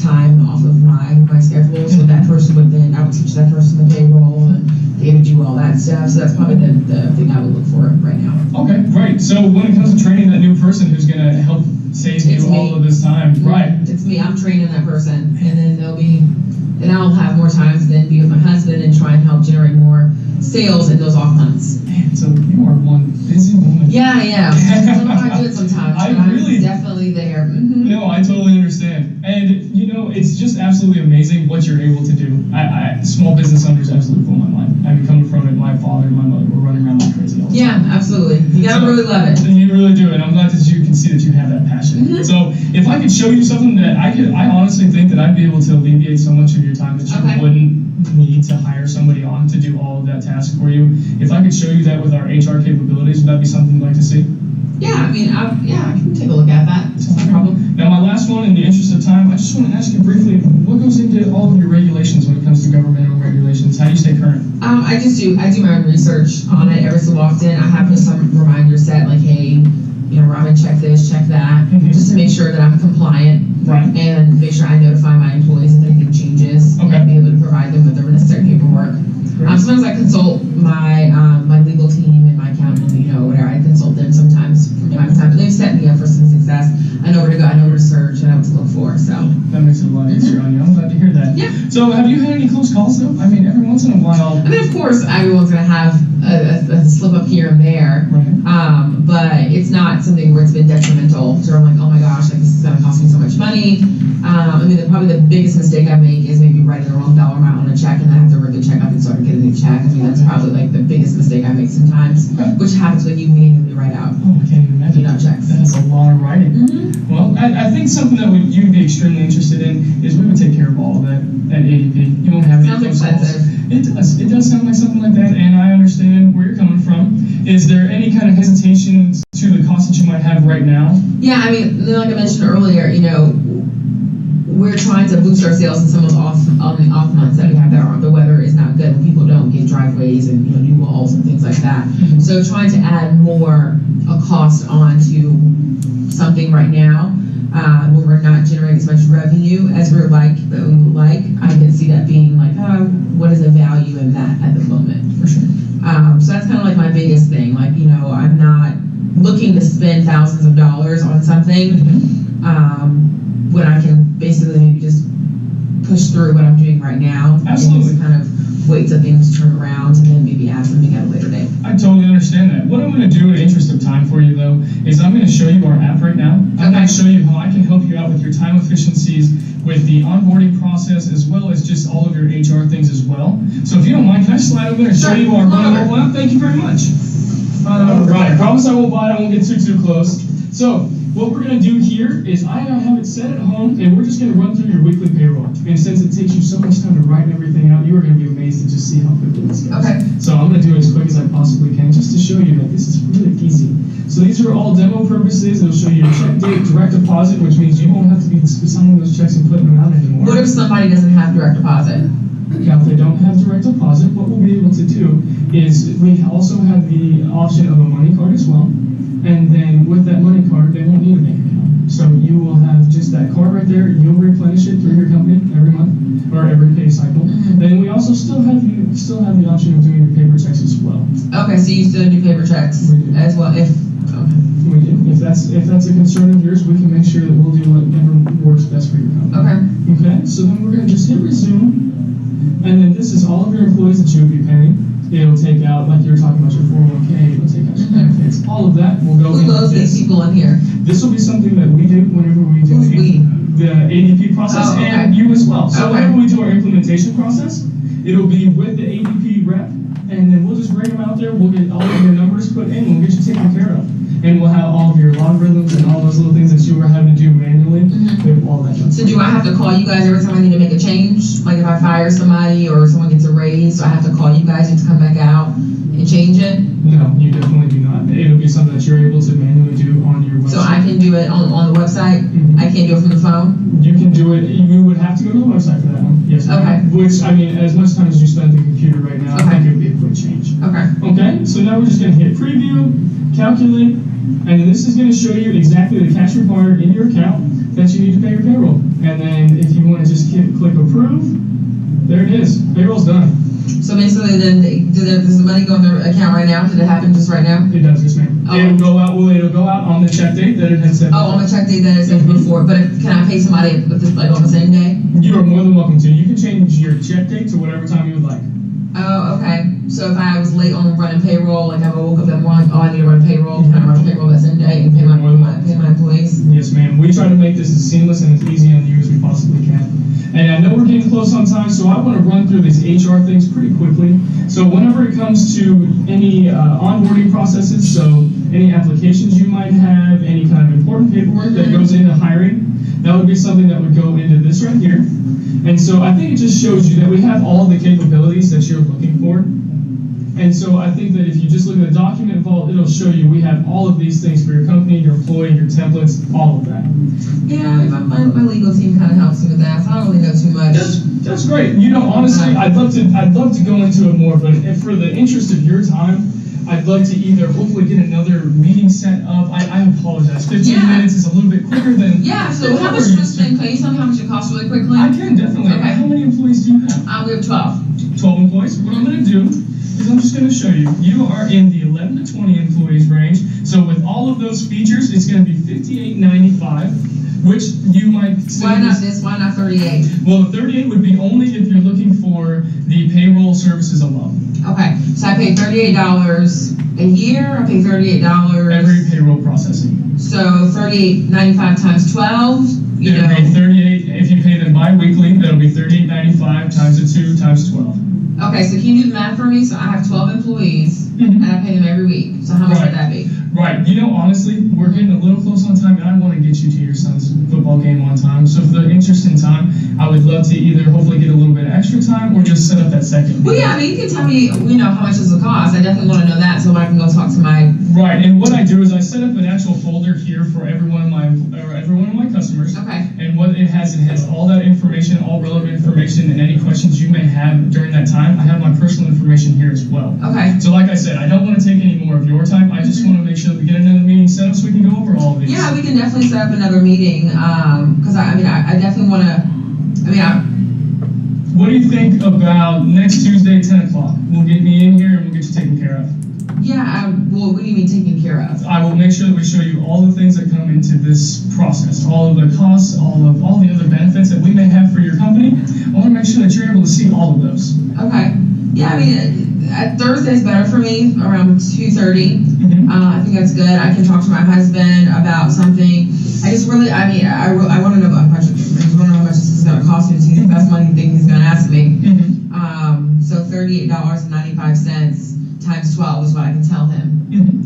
time off of my schedule. So that person I would teach that person the payroll and they would do all that stuff. So that's probably the thing I would look for right now. Okay, great. So when it comes to training that new person who's going to help save you all of this time, right? It's me. I'm training that person, and then I'll have more time to then be with my husband and try and help generate more sales in those off months. Man, so you are one busy woman. Yeah. I don't know how I do it sometimes, but I'm definitely there. No, I totally understand. And, it's just absolutely amazing what you're able to do. Small business owners absolutely blow my mind. I mean, coming from it, my father and my mother were running around like crazy all the time. Yeah, absolutely. You gotta really love it. You really do, and I'm glad that you can see that you have that passion. So if I could show you something that I honestly think that I'd be able to alleviate so much of your time that you wouldn't need to hire somebody on to do all of that task for you. If I could show you that with our HR capabilities, would that be something you'd like to see? Yeah, I mean, I can take a look at that. It's no problem. Now, my last one, in the interest of time, I just want to ask you briefly, what goes into all of your regulations when it comes to governmental regulations? How do you stay current? I do my own research on it every so often. I have just some reminders set, like, hey, Robin, check this, check that, just to make sure that I'm compliant. Right. And make sure I notify my employees if anything changes, and be able to provide them with the necessary paperwork. Sometimes I consult my legal team and my accountant, whatever. I consult them sometimes from time to time, but they've set me up for some success. I know where to go, I know where to search, I know what to look for. So that makes it a lot easier on you. I'm glad to hear that. Yeah. So have you had any close calls though? I mean, every once in a while. I mean, of course, everyone's gonna have a slip up here and there, but it's not something where it's been detrimental. So I'm like, oh my gosh, this is gonna cost me so much money. I mean, probably the biggest mistake I make is maybe writing the wrong dollar amount on a check and then I have to rip the check up and start getting a new check. I mean, that's probably the biggest mistake I make sometimes, which happens when you manually write out. Oh, I can't even imagine. Checks. That's a lot of writing. Well, I think something that you'd be extremely interested in is we would take care of all of that at ADP. You won't have any close calls. It does sound like something like that, and I understand where you're coming from. Is there any kind of hesitation to the cost that you might have right now? Yeah, I mean, like I mentioned earlier, we're trying to boost our sales in some of the off months that we have there. The weather is not good when people don't get driveways and new walls and things like that. So trying to add more a cost onto something right now when we're not generating as much revenue as we would like, I can see that being what is the value in that at the moment? For sure. So that's kind of like my biggest thing. I'm not looking to spend thousands of dollars on something when I can basically maybe just push through what I'm doing right now. Absolutely. And just kind of wait till things turn around and then maybe add something at a later date. I totally understand that. What I'm going to do in the interest of time for you, though, is I'm going to show you our app right now. I'm going to show you how I can help you out with your time efficiencies, with the onboarding process, as well as just all of your HR things as well. So if you don't mind, can I slide over there and show you our mobile app? Thank you very much. Right, I promise I won't bite, I won't get too close. So, what we're gonna do here is I have it set at home, and we're just gonna run through your weekly payroll. And since it takes you so much time to write everything out, you are gonna be amazed to just see how quickly this goes. Okay. So I'm gonna do it as quick as I possibly can, just to show you that this is really easy. So these are all demo purposes. It'll show you your check date, direct deposit, which means you won't have to be signing those checks and putting them out anymore. What if somebody doesn't have direct deposit? Now, if they don't have direct deposit, what we'll be able to do is we also have the option of a money card as well. And then with that money card, they won't need a bank account. So you will have just that card right there. You'll replenish it through your company every month or every pay cycle. Then we also still have the option of doing your paper checks as well. Okay, so you still do paper checks We do. as well if. We do. If that's a concern of yours, we can make sure that we'll do whatever works best for your company. Okay. Okay. So then we're gonna just hit resume. And then this is all of your employees that you would be paying. It'll take out, like you were talking about your 401k, it'll take out your benefits. All of that will go Who into loads these this. people in here? This will be something that we do whenever we do Who's we? the ADP process, Oh, okay. and you as well. So Okay. whenever we do our implementation process, it'll be with the ADP rep, and then we'll just bring them out there, we'll get all of your numbers put in, we'll get you taken care of. And we'll have all of your logarithms and all those little things that you were having to do manually. We have all that done. So do I have to call you guys every time I need to make a change? Like if I fire somebody or someone gets a raise, so I have to call you guys to come back out and change it? No, you definitely do not. It'll be something that you're able to manually do on your website. So I can do it on the website? Mhm. I can't do it from the phone? You can do it, you would have to go to the website for that one, yes. ma'am. Okay. Which, I mean, as much time as you spend at the computer right now, I Okay. think it would be a quick change. Okay. Okay, so now we're just gonna hit preview, calculate, and then this is gonna show you exactly the cash required in your account that you need to pay your payroll. And then if you wanna just click approve, there it is, payroll's done. So basically then, does the money go in their account right now? Did it happen just right now? It does, yes ma'am. Oh. It'll go out on the check date that it had said. Oh, on the check date that it said before, but can I pay somebody like on the same day? You are more than welcome to. You can change your check date to whatever time you would like. Oh, okay. So if I was late on running payroll, like I woke up that morning, oh, I need to run payroll, can I run payroll that same day and pay my employees? Yes, ma'am. We try to make this as seamless and as easy on you as we possibly can. And I know we're getting close on time, so I want to run through these HR things pretty quickly. So whenever it comes to any onboarding processes, so any applications you might have, any kind of important paperwork that goes into hiring, that would be something that would go into this right here. And so I think it just shows you that we have all the capabilities that you're looking for. And so I think that if you just look at the document vault, it'll show you we have all of these things for your company, your employee, your templates, all of that. Yeah, my legal team kind of helps me with that, so I don't really know too much. That's great. You know, honestly, I'd love to go into it more, but if for the interest of your time, I'd love to either hopefully get another meeting set up. I apologize. 15 minutes is a little bit quicker than. Yeah, so how much does this thing, can you tell me how much it costs really quickly? I can, definitely. Okay. How many employees do you have? We have 12. 12 employees. What I'm going to do is I'm just going to show you. You are in the 11 to 20 employees range. So with all of those features, it's going to be $58.95, which you might say. Why not this? Why not 38? Well, the 38 would be only if you're looking for the payroll services alone. Okay, so I pay $38 a year. I pay $38 Every payroll processing. So $38.95 times 12. You It'll know. be 38. If you pay them bi-weekly, that'll be $38.95 times the 2 times 12. Okay, so can you do the math for me? So I have 12 employees, and I pay them every week. So how much would that be? Right. You know, honestly, we're getting a little close on time, and I want to get you to your son's football game on time. So for the interest in time, I would love to either hopefully get a little bit of extra time or just set up that second. Well, yeah, I mean, you can tell me, you know, how much does it cost. I definitely want to know that so I can go talk to my. Right. And what I do is I set up an actual folder here for every one of my customers. Okay. And what it has all that information, all relevant information, and any questions you may have during that time. I have my personal information here as well. Okay. So like I said, I don't want to take any more of your time. I just want to make sure that we get another meeting set up so we can go over all of these. Yeah, we can definitely set up another meeting. Because I definitely want to. What do you think about next Tuesday, 10 o'clock? We'll get me in here and we'll get you taken care of. Yeah. Well, what do you mean taken care of? I will make sure that we show you all the things that come into this process, all of the costs, all the other benefits that we may have for your company. I want to make sure that you're able to see all of those. Okay. Yeah, I mean, Thursday's better for me, around 2:30. Mm-hmm. I think that's good. I can talk to my husband about something. I just really, I want to know about budget. I just want to know how much this is going to cost me. The best money thing he's going to ask me. Mm-hmm. So $38.95 times 12 is what I can tell him. Mm-hmm.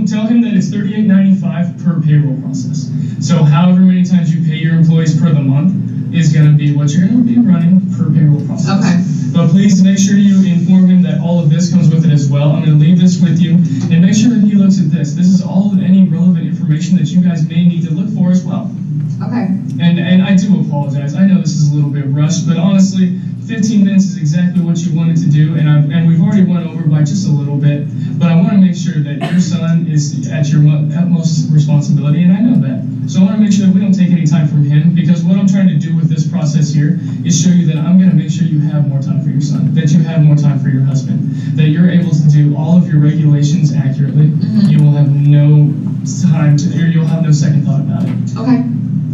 tell him that it's $38.95 per payroll process. So however many times you pay your employees per the month is going to be what you're going to be running per payroll process. Okay. But please make sure you inform him that all of this comes with it as well. I'm going to leave this with you, and make sure that he looks at this. This is all of any relevant information that you guys may need to look for as well. Okay. And I do apologize. I know this is a little bit rushed, but honestly, 15 minutes is exactly what you wanted to do, and we've already went over by just a little bit, but I want to make sure that your son is at your utmost responsibility, and I know that. So I want to make sure that we don't take any time from him, because what I'm trying to do with this process here is show you that I'm going to make sure you have more time for your son, that you have more time for your husband, that you're able to do all of your regulations accurately. Mm-hmm. You will have no time to, or you'll have no second thought about it. Okay.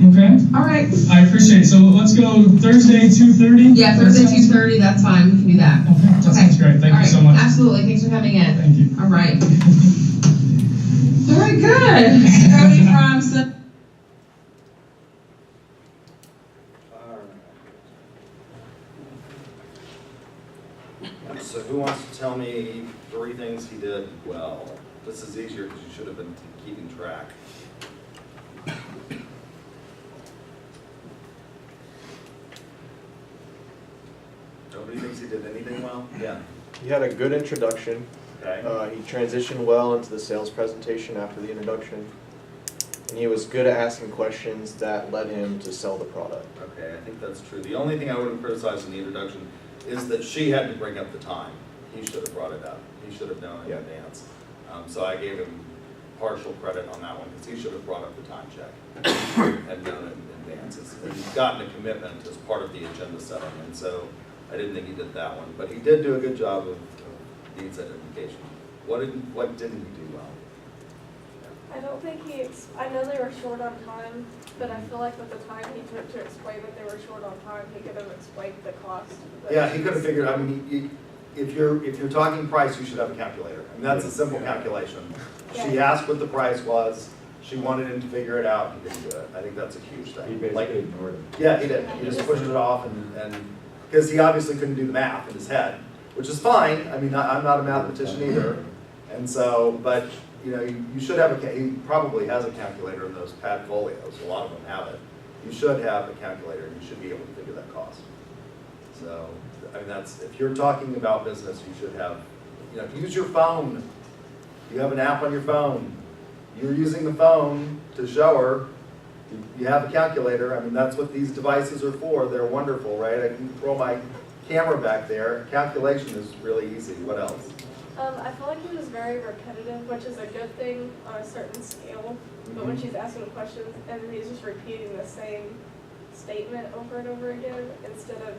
Okay? All right. I appreciate it. So let's go Thursday, 2:30? Yeah, Thursday, 2:30, that's fine. We can do that. Okay, that sounds great. Thank All you right. so much. Absolutely. Thanks for coming in. Thank you. All right. Very good. Cody from So who wants to tell me 3 things he did well? This is easier because you should have been keeping track. Nobody thinks he did anything well? Yeah. He had a good introduction. Okay. He transitioned well into the sales presentation after the introduction. And he was good at asking questions that led him to sell the product. Okay, I think that's true. The only thing I would have criticized in the introduction is that she had to bring up the time. He should have brought it up. He should have known in advance. So I gave him partial credit on that one because he should have brought up the time check and known it in advance. He's gotten a commitment as part of the agenda setting, and so I didn't think he did that one. But he did do a good job of needs identification. What didn't he do well? I don't think I know they were short on time, but I feel like with the time he took to explain that they were short on time, he could have explained the cost. Yeah, he could have figured, I mean, if you're talking price, you should have a calculator. I mean, that's a simple calculation. She asked what the price was, she wanted him to figure it out, he didn't do it. I think that's a huge thing. He basically ignored it. Yeah, he did. He just pushed it off and because he obviously couldn't do the math in his head, which is fine. I mean, I'm not a mathematician either. And so, but, you know, you should have he probably has a calculator in those pad folios. A lot of them have it. You should have a calculator and you should be able to figure that cost. So, I mean, if you're talking about business, you should have, you know, use your phone. You have an app on your phone. You're using the phone to show her. You have a calculator. I mean, that's what these devices are for. They're wonderful, right? I can throw my camera back there. Calculation is really easy. What else? I feel like he was very repetitive, which is a good thing on a certain scale. But when she's asking questions and he's just repeating the same statement over and over again instead of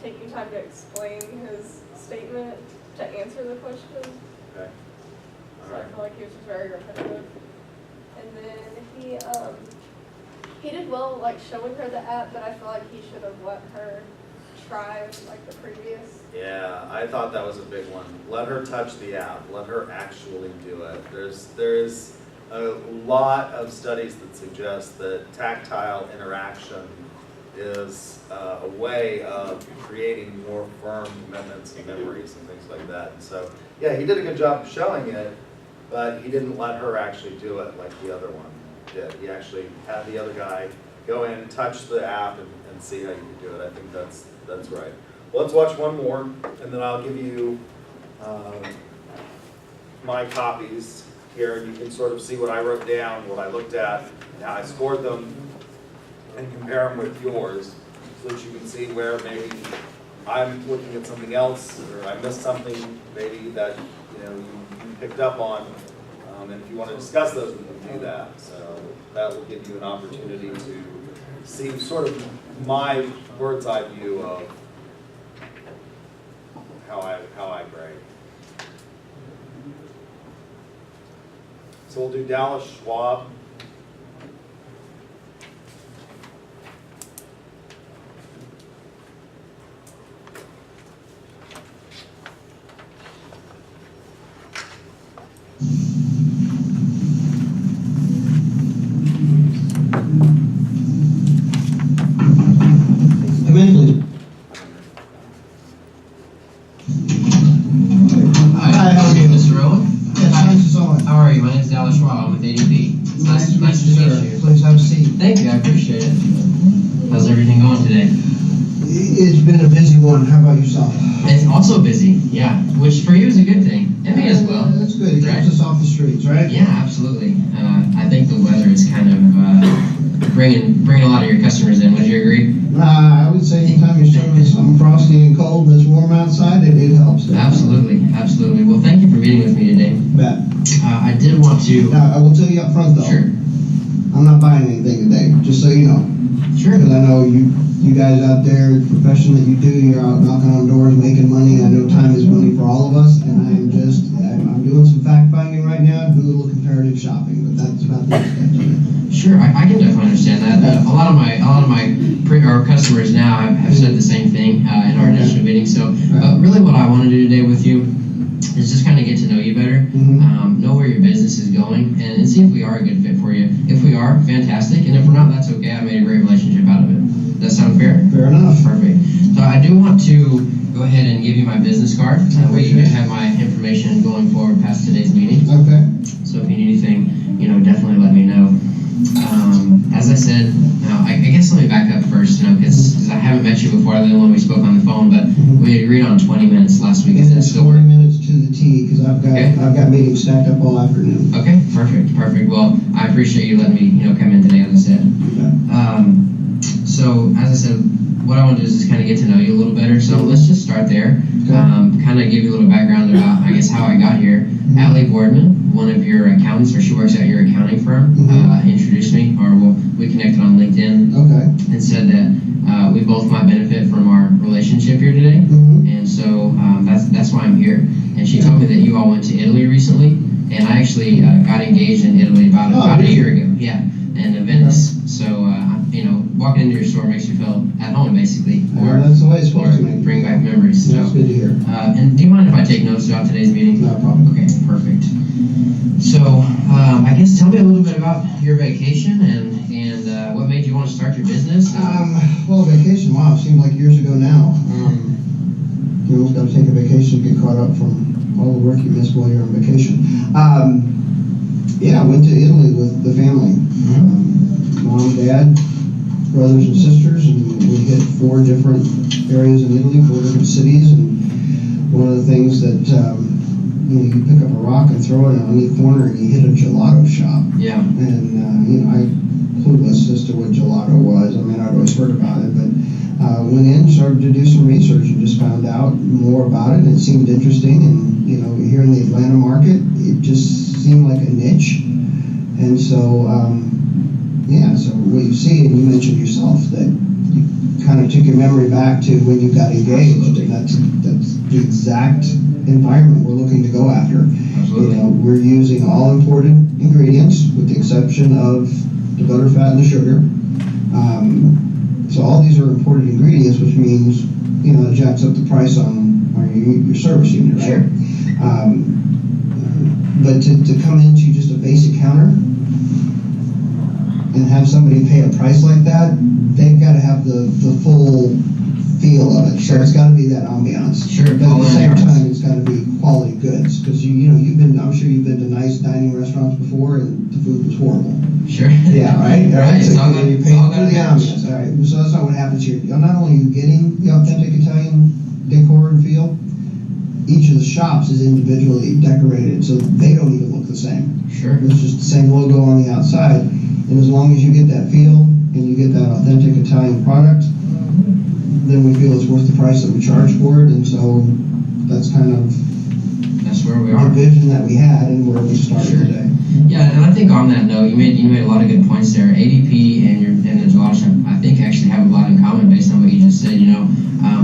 taking time to explain his statement to answer the question. Okay. So I feel like he was just very repetitive. And then he did well like showing her the app, but I feel like he should have let her try like the previous. Yeah, I thought that was a big one. Let her touch the app. Let her actually do it. There's a lot of studies that suggest that tactile interaction is a way of creating more firm commitments and memories and things like that. And so, yeah, he did a good job of showing it, but he didn't let her actually do it like the other one did. He actually had the other guy go in, touch the app, and see how you could do it. I think that's right. Well, let's watch one more, and then I'll give you my copies here, and you can sort of see what I wrote down, what I looked at, and how I scored them, and compare them with yours, so that you can see where maybe I'm looking at something else, or I missed something maybe that you picked up on. And if you want to discuss those, we can do that. So that will give you an opportunity to see sort of my bird's eye view of how I grade. So we'll do Dallas Schwab. Hi, how are you, Mr. Rowan? Yeah, chances are. How are you? My name is Dallas thank you. I appreciate it. How's everything going today? It's been a busy one. How about yourself? It's also busy, yeah, which for you is a good thing, and me as well. That's good. It Right? keeps us off the streets, right? Yeah, absolutely. I think the weather is kind of bringing a lot of your customers in. Would you agree? I would say anytime you're serving something frosty and cold and it's warm outside, it helps. Absolutely, absolutely. Well, thank you for meeting with me today. Bet. I did want to. Now, I will tell you up front though. Sure. I'm not buying anything today, just so you know. Sure. Because I know you guys out there, the profession that you do, you're out knocking on doors, making money. I know time is money for all of us, and I'm doing some fact finding right now, do a little comparative shopping, but that's about the extent of it. Sure, I can definitely understand that. A lot of my our customers now have said the same thing in our initial meeting. So, really, what I want to do today with you is just kind of get to know you better, know where your business is going, and see if we are a good fit for you. If we are, fantastic, and if we're not, that's okay. I made a great relationship out of it. Does that sound fair? Fair enough. Perfect. So I do want to go ahead and give you my business card. That way you can have my information going forward past today's meeting. Okay. So if you need anything, definitely let me know. As I said, I guess let me back up first, because I haven't met you before other than when we spoke on the phone, but we agreed on 20 minutes last week. Is And that it's still 40 work? minutes to the T, because I've got meetings stacked up all afternoon. Okay, perfect. Well, I appreciate you letting me, come in today, as I said. So, as I said, what I want to do is just kind of get to know you a little better. So let's just start there. Kind of give you a little background about, I guess, how I got here. Allie Boardman, one of your accountants, or she works at your accounting firm, introduced me, or we connected on LinkedIn, and said that we both might benefit from our relationship here today. And so that's why I'm here. And she told me that you all went to Italy recently, and I actually got engaged in Italy about a year ago. Yeah, in Venice. So walking into your store makes you feel at home, basically, or that's the way it's supposed to make. Bring back memories. That's good to hear. And do you mind if I take notes throughout today's meeting? No problem. Okay, perfect. So I guess tell me a little bit about your vacation and what made you want to start your business. Well, vacation, wow, it seemed like years ago now. You almost got to take a vacation to get caught up from all the work you missed while you're on vacation. I went to Italy with the family. Mom, Dad, brothers and sisters, and we hit 4 different areas in Italy, 4 different cities, and one of the things that you pick up a rock and throw it on any corner and you hit a gelato shop. Yeah. And I clueless as to what gelato was. I mean, I'd always heard about it, but went in, started to do some research, and just found out more about it. It seemed interesting, and here in the Atlanta market, it just seemed like a niche. And so, so what you see, and you mentioned yourself that you kind of took your memory back to when you got engaged, and that's the exact environment we're looking to go after. Absolutely. We're using all imported ingredients with the exception of the butter, fat, and the sugar. So all these are imported ingredients, which means it jacks up the price on your service unit, right? Sure. But to come into just a basic counter and have somebody pay a price like that, they've got to have the full feel of it. Sure. So it's got to be that ambiance. Sure. But at the same time, it's got to be quality goods, because I'm sure you've been to nice dining restaurants before, and the food was horrible. Sure. Yeah, right. Right. So It's you pay for the ambiance. All right. So that's not what happens here. Not only are you getting the authentic Italian decor and feel, each of the shops is individually decorated, so they don't even look the same. Sure. It's just the same logo on the outside, and as long as you get that feel and you get that authentic Italian product, then we feel it's worth the price that we charge for it. And so that's kind of where we the are. vision that we had and where we started today. Yeah, and I think on that note, you made a lot of good points there. ADP and the gelato shop, I think, actually have a lot in common based on what you just said.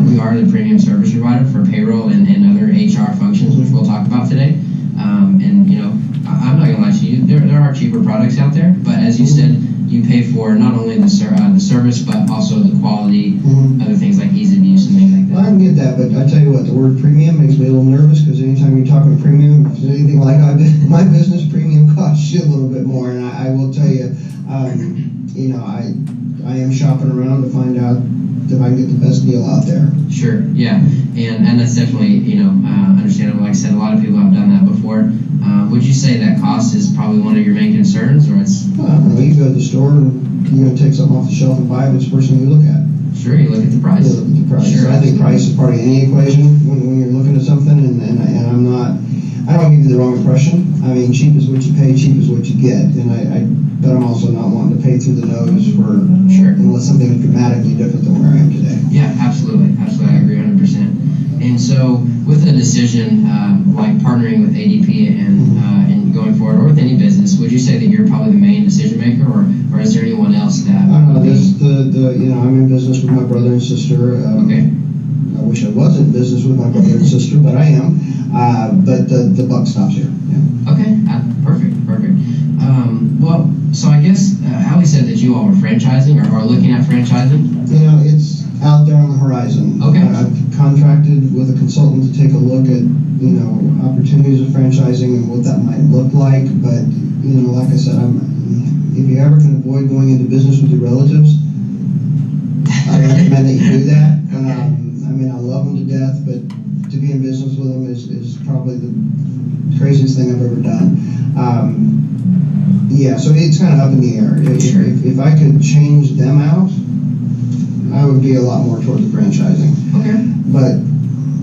We are the premium service provider for payroll and other HR functions, which we'll talk about today. I'm not gonna lie to you, there are cheaper products out there, but as you said, you pay for not only the service, but also the quality, other things like ease of use and things like that. Well, I can get that, but I tell you what, the word premium makes me a little nervous, because anytime you're talking premium, if it's anything like my business, premium costs you a little bit more. And I will tell you, I am shopping around to find out if I can get the best deal out there. Sure, yeah, and that's definitely, understandable. Like I said, a lot of people have done that before. Would you say that cost is probably one of your main concerns, or it's? Well, I don't know, you go to the store and you're gonna take something off the shelf and buy it, which first thing you look at? Sure, you look at the price. You look at the price. Sure. I think price is part of any equation when you're looking at something, and I'm not, I don't give you the wrong impression. I mean, cheap is what you pay, cheap is what you get, but I'm also not wanting to pay through the nose for, Sure. unless something is dramatically different than where I am today. Yeah, absolutely, I agree 100%. And so, with a decision like partnering with ADP and going forward, or with any business, would you say that you're probably the main decision maker, or is there anyone else that? I don't know, I'm in business with my brother and sister. Okay. I wish I was in business with my brother and sister, but I am. But the buck stops here. Yeah. Okay, perfect. Well, so I guess Allie said that you all were franchising or looking at franchising. It's out there on the horizon. Okay. I've contracted with a consultant to take a look at, opportunities of franchising and what that might look like. But, like I said, if you ever can avoid going into business with your relatives, I recommend that you do that. I love them to death, but to be in business with them is probably the craziest thing I've ever done. So it's kind of up in the air. If I could change them out, I would be a lot more toward the franchising. Okay. But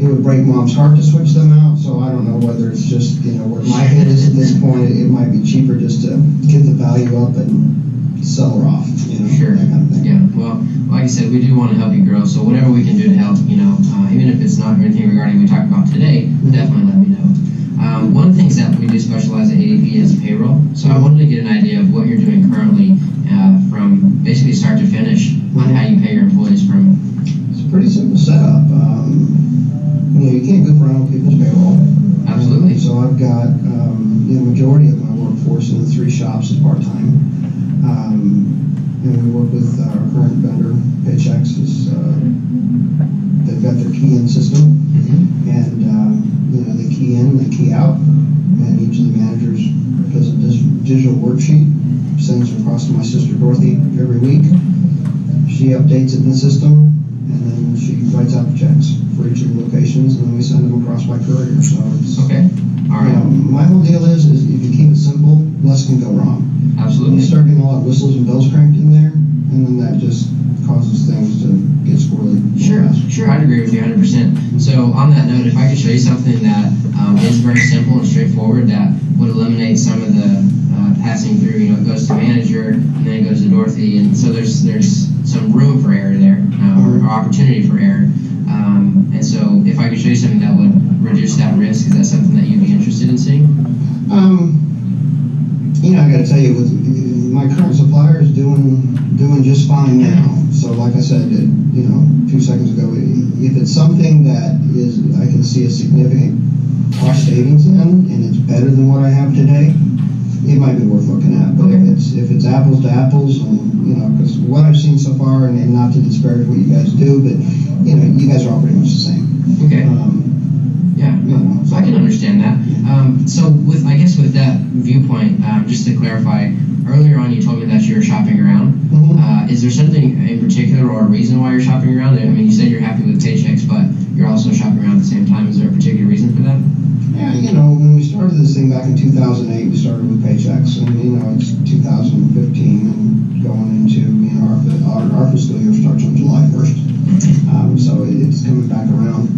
it would break Mom's heart to switch them out, so I don't know whether it's just, where my head is at this point, it might be cheaper just to get the value up and sell her off, Sure. that kind of thing. Yeah. Well, like I said, we do want to help you grow. So whatever we can do to help, even if it's not anything regarding what we talked about today, definitely let me know. One of the things that we do specialize at ADP is payroll. So I wanted to get an idea of what you're doing currently, from basically start to finish on how you pay your employees from. It's a pretty simple setup. You can't goof around with people's payroll. Absolutely. So I've got the majority of my workforce in the 3 shops is part-time. And we work with our current vendor, Paychex. They've got their key-in system, and they key in, they key out, and each of the managers does a digital worksheet, sends it across to my sister Dorothy every week. She updates it in the system, and then she writes out the checks for each of the locations, and then we send them across by courier. So it's Okay. All right. my whole deal is if you keep it simple, less can go wrong. Absolutely. You start getting a lot of whistles and bells cranked in there, and then that just causes things to get squirrely. Sure, I'd agree with you 100%. So on that note, if I could show you something that is very simple and straightforward that would eliminate some of the passing through, it goes to manager and then it goes to Dorothy, and so there's some room for error there, or opportunity for error. And so if I could show you something that would reduce that risk, is that something that you'd be interested in seeing? I got to tell you, with my current supplier is doing just fine now. So like I said, 2 seconds ago, if it's something that I can see a significant cost savings in, and it's better than what I have today, it might be worth looking at. But if it's apples to apples, and because what I've seen so far, and not to disparage what you guys do, but you guys are all pretty much the same. Okay. So I can understand that. So with that viewpoint, just to clarify, earlier on you told me that you were shopping around. Is there something in particular or a reason why you're shopping around? I mean, you said you're happy with Paychex, but you're also shopping around at the same time. Is there a particular reason for that? Yeah, when we started this thing back in 2008, we started with Paychex, and it's 2015 and going into our fiscal year starts on July 1st. So it's coming back around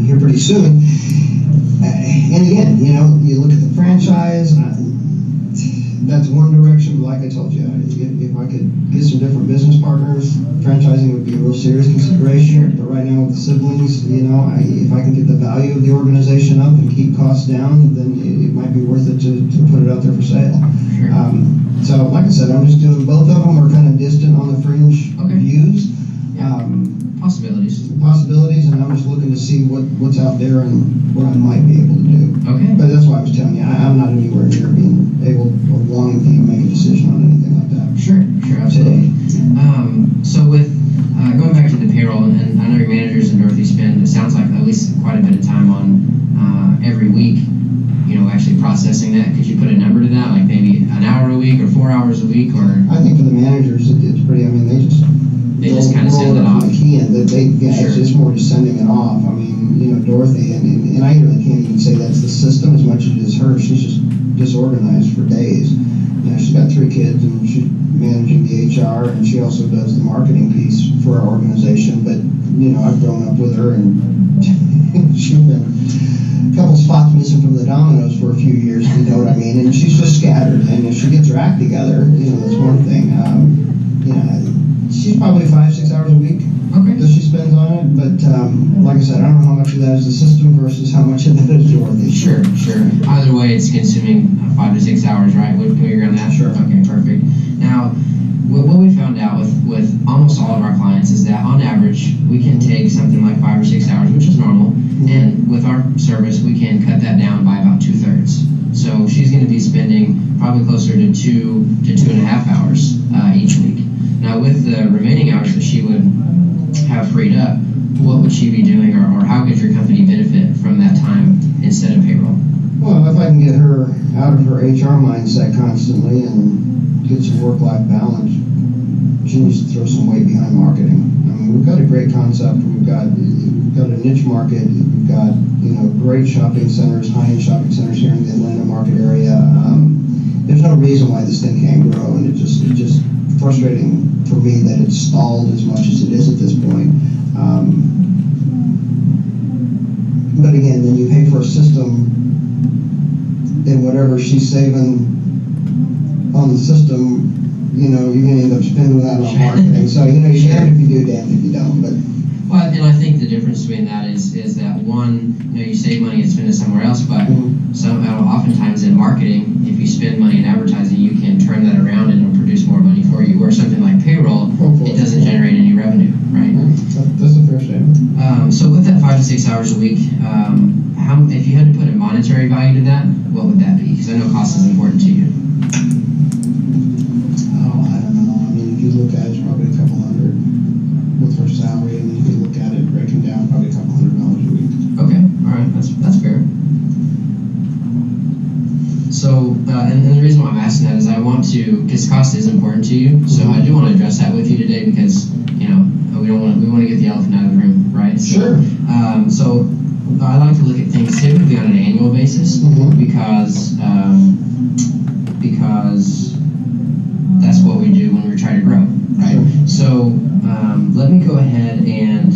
here pretty soon. And again, you look at the franchise, that's one direction, but like I told you, if I could get some different business partners, franchising would be a real serious consideration. But right now with the siblings, if I can get the value of the organization up and keep costs down, then it might be worth it to put it out there for sale. So like I said, I'm just doing both of them are kind of distant on the fringe views. Possibilities, and I'm just looking to see what's out there and what I might be able to do. Okay. But that's why I was telling you, I'm not anywhere near being able or wanting to make a decision on anything like that. Sure, absolutely. So with going back to the payroll, and I know your managers and Dorothy spend, it sounds like at least quite a bit of time on every week, actually processing that. Could you put a number to that, like maybe an hour a week or 4 hours a week, or? I think for the managers, it's pretty. I mean, They just kind of roll send it off. from the key in, that it's Sure. just more just sending it off. I mean, Dorothy, and I really can't even say that's the system as much as it is her. She's just disorganized for days. She's got 3 kids and she's managing the HR, and she also does the marketing piece for our organization. But, I've grown up with her, and she's been a couple spots missing from the dominoes for a few years, if you know what I mean? And she's just scattered, and if she gets her act together, that's one thing. She's probably 5-6 hours a week that she spends on it, but like I said, I don't know how much of that is the system versus how much of that is Dorothy. Sure. Either way, it's consuming 5 to 6 hours, right? Would we agree on that? Sure. Okay, perfect. Now, what we found out with almost all of our clients is that on average, we can take something like 5 or 6 hours, which is normal, and with our service, we can cut that down by about 2/3. So she's going to be spending probably closer to 2 to 2.5 hours each week. Now, with the remaining hours that she would have freed up, what would she be doing, or how could your company benefit from that time instead of payroll? Well, if I can get her out of her HR mindset constantly and get some work-life balance, she needs to throw some weight behind marketing. I mean, we've got a great concept. We've got a niche market. We've got great shopping centers, high-end shopping centers here in the Atlanta market area. There's no reason why this thing can't grow, and it's just frustrating for me that it's stalled as much as it is at this point. But again, then you pay for a system, and whatever she's saving on the system, you're going to end up spending that on marketing. So, you're damned if you do, damned if you don't. But Well, and I think the difference between that is that one, you save money and spend it somewhere else, but oftentimes in marketing, if you spend money in advertising, you can turn that around and it'll produce more money for you. Where something like payroll, it doesn't generate any revenue, right? That's a fair statement. So with that 5 to 6 hours a week, if you had to put a monetary value to that, what would that be? Because I know cost is important to you. Oh, I don't know. I mean, if you look at it, it's probably a couple hundred with her salary, and if you look at it breaking down, probably a couple $100 a week. Okay, all right, that's fair. So, and the reason why I'm asking that is I want to, because cost is important to you, so I do want to address that with you today because, we want to get the elephant out of the room, right? Sure. So I like to look at things typically on an annual basis because that's what we do when we're trying to grow, right? So let me go ahead and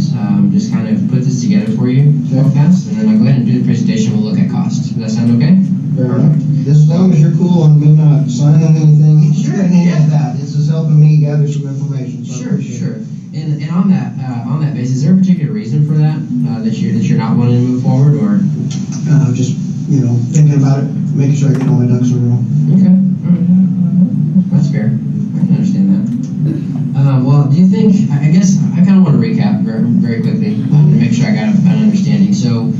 just kind of put this together for you real fast, and then I'll go ahead and do the presentation. We'll look at cost. Does that sound okay? Fair enough. As long as you're cool on me not signing anything, or anything like that. This is helping me gather some information. So Sure. And on that basis, is there a particular reason for that that you're not wanting to move forward, or? Just thinking about it, making sure I get all my ducks in a row. Okay. That's fair. I can understand that. Well, do you think? I guess I kind of want to recap very, very quickly to make sure I got an understanding. So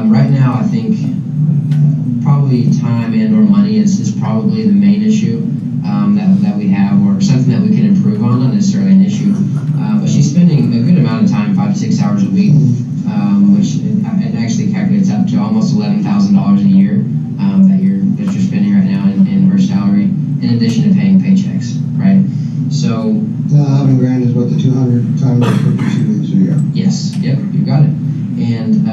right now, I think probably time and/or money is probably the main issue that we have, or something that we can improve on. Not necessarily an issue, but she's spending a good amount of time, 5 to 6 hours a week, which it actually calculates up to almost $11,000 a year that you're spending right now in her salary, in addition to paying paychecks, right? So. $11,000 is what the 200 times for 2 weeks a year. Yes. Yep. You got it. And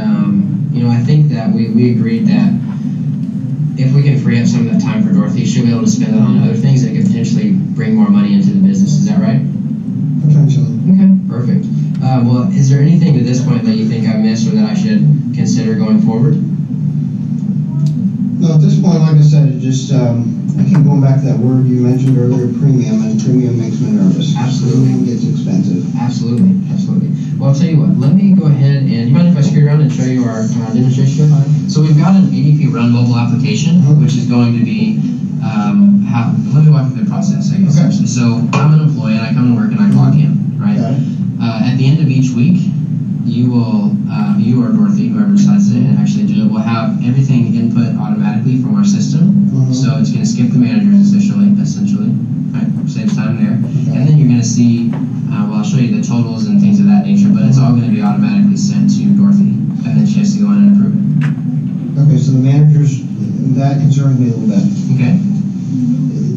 I think that we agreed that if we can free up some of that time for Dorothy, she'll be able to spend it on other things that could potentially bring more money into the business. Is that right? Potentially. Okay, perfect. Well, is there anything at this point that you think I missed or that I should consider going forward? No, at this point, like I said, it just, I keep going back to that word you mentioned earlier, premium, and premium makes me nervous. Absolutely. Premium gets expensive. Absolutely. Well, I'll tell you what, let me go ahead and, you mind if I screw around and show you our demonstration? So we've got an ADP Run mobile application, which is going to be, let me walk through the process, I guess. Okay. So I'm an employee and I come to work and I log in, right? Got it. At the end of each week, you or Dorothy, whoever decides to actually do it, will have everything input automatically from our system. So it's going to skip the managers essentially, right? Saves time there. And then you're going to see, I'll show you the totals and things of that nature, but it's all going to be automatically sent to Dorothy, and then she has to go in and approve it. Okay, so the managers, that concerns me a little bit. Okay.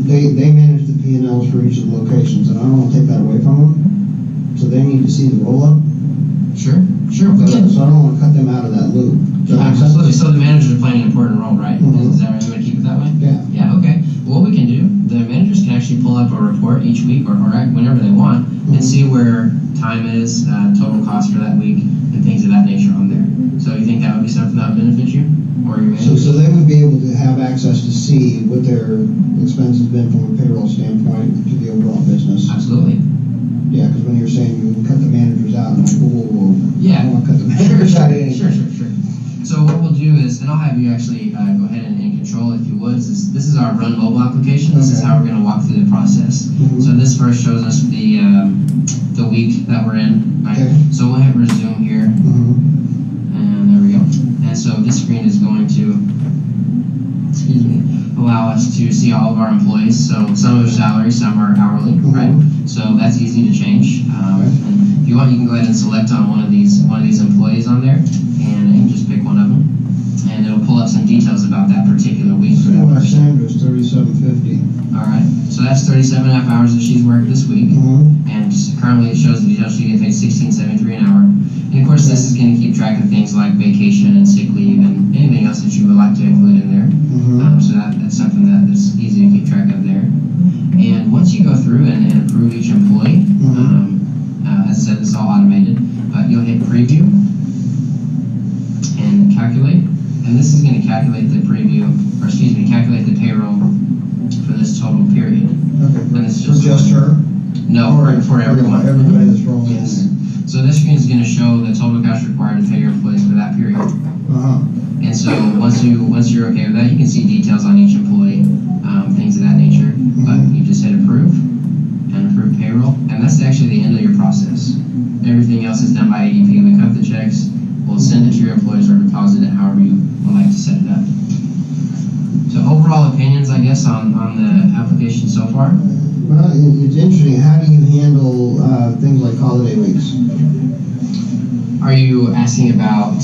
They manage the P&Ls for each of the locations, and I don't want to take that away from them. so they need to see the roll-up. Sure, we can. So I don't wanna cut them out of that loop. Does that make sense? Absolutely, so the managers are playing an important role, right? Mhm. Is that right, you wanna keep it that way? Yeah. Yeah, okay. Well, what we can do, the managers can actually pull up a report each week or whenever they want and see where time is, total cost for that week, and things of that nature on there. So you think that would be something that would benefit you or your So, managers? so they would be able to have access to see what their expenses been from a payroll standpoint to the overall business. Absolutely. Yeah, because when you're saying you cut the managers out, I'm like, whoa. Yeah. I don't want to cut the Sure, managers out. sure. So what we'll do is, and I'll have you actually go ahead and control, if you would. This is our Run mobile application. This is Okay. how we're going to walk through the process. Mhm. So this first shows us the week that we're in. Right? Okay. So we'll hit resume here, Mhm. and there we go. And so this screen is going to, allow us to see all of our employees. So some are salary, some are hourly, right? So that's easy to change. And if you want, you can go ahead and select on one of these employees on there, and you can just pick one of them, and it'll pull up some details about that particular week for that So person. Sandra's $37.50. All right. So that's 37.5 hours that she's worked this week, and currently it shows the details. She gets paid $16.73 an hour. And of course, this is going to keep track of things like vacation and sick leave and anything else that you would like to include in there. So that's something that's easy to keep track of there. And once you go through and approve each employee, as I said, it's all automated, but you'll hit preview and calculate. And this is going to calculate the calculate the payroll for this total period. Okay. And it's just her? No, for everyone. Everybody that's rolling in Yes. there. So this screen is going to show the total cash required to pay your employees for that period. Uh-huh. And so once you're okay with that, you can see details on each employee, things of that nature. But you just hit approve and approve payroll, and that's actually the end of your process. Everything else is done by ADP. We cut the checks, we'll send it to your employees or deposit it however you would like to set it up. So overall opinions, I guess, on the application so far? Well, it's interesting. How do you handle things like holiday weeks? Are you asking about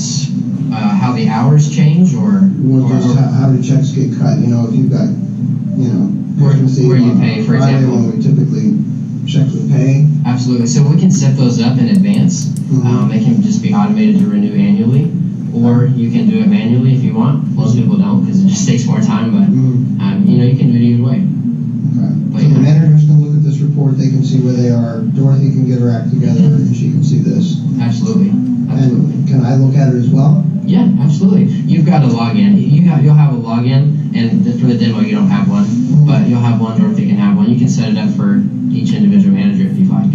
how the hours change, or Just how do checks get cut? You know, if you've got, Christmas Eve where you on pay, for Friday example? when we typically checks would pay. Absolutely. So we can set those up in advance. They can just be automated to renew annually, or you can do it manually if you want. Most people don't because it just takes more time, but you can do it either way. Okay. But So the yeah. managers can look at this report. They can see where they are. Dorothy can get her act together, and she can see this. Absolutely. And can I look at it as well? Yeah, absolutely. You've got a login. You'll have a login, and for the demo you don't have one, but you'll have one. Dorothy can have one. You can set it up for each individual manager if you'd like.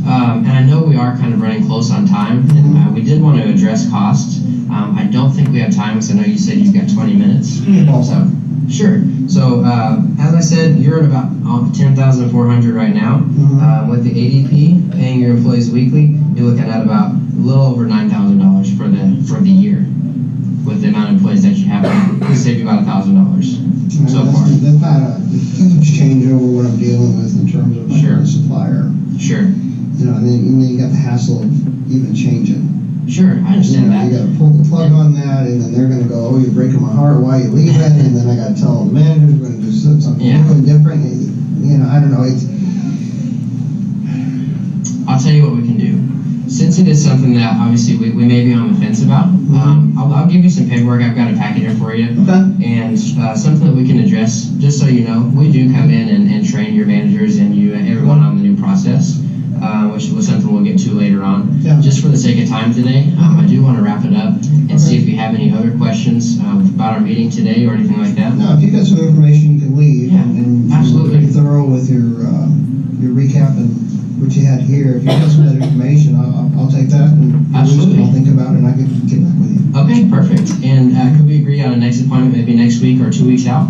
And I know we are kind of running close on time, and we did want to address costs. I don't think we have time, because I know you said you've got 20 minutes. So, sure. So, as I said, you're at about $10,400 right now. With the ADP paying your employees weekly, you're looking at about a little over $9,000 for the year. With the amount of employees that you have, it'll save you about $1,000 so far. That's not a huge change over what I'm dealing with in terms of my current supplier. Sure. And then you got the hassle of even changing. Sure, I understand that. You gotta pull the plug on that, and then they're gonna go, oh, you're breaking my heart, why you leaving? And then I gotta tell all the managers we're gonna do something new and different. And, I don't know. I'll tell you what we can do. Since it is something that obviously we may be on the fence about, I'll give you some paperwork. I've got a packet here for you. Okay. And something that we can address, just so you know, we do come in and train your managers and everyone on the new process, which was something we'll get to later on. Yeah. Just for the sake of time today, I do want to wrap it up and see if you have any other questions about our meeting today or anything like that. No, if you've got some information, you can leave. Yeah, and absolutely. Be thorough with your recap and what you had here. If you have some other information, I'll take that and Absolutely. I'll think about it and I can get back with you. Okay, perfect. And could we agree on a next appointment, maybe next week or 2 weeks out?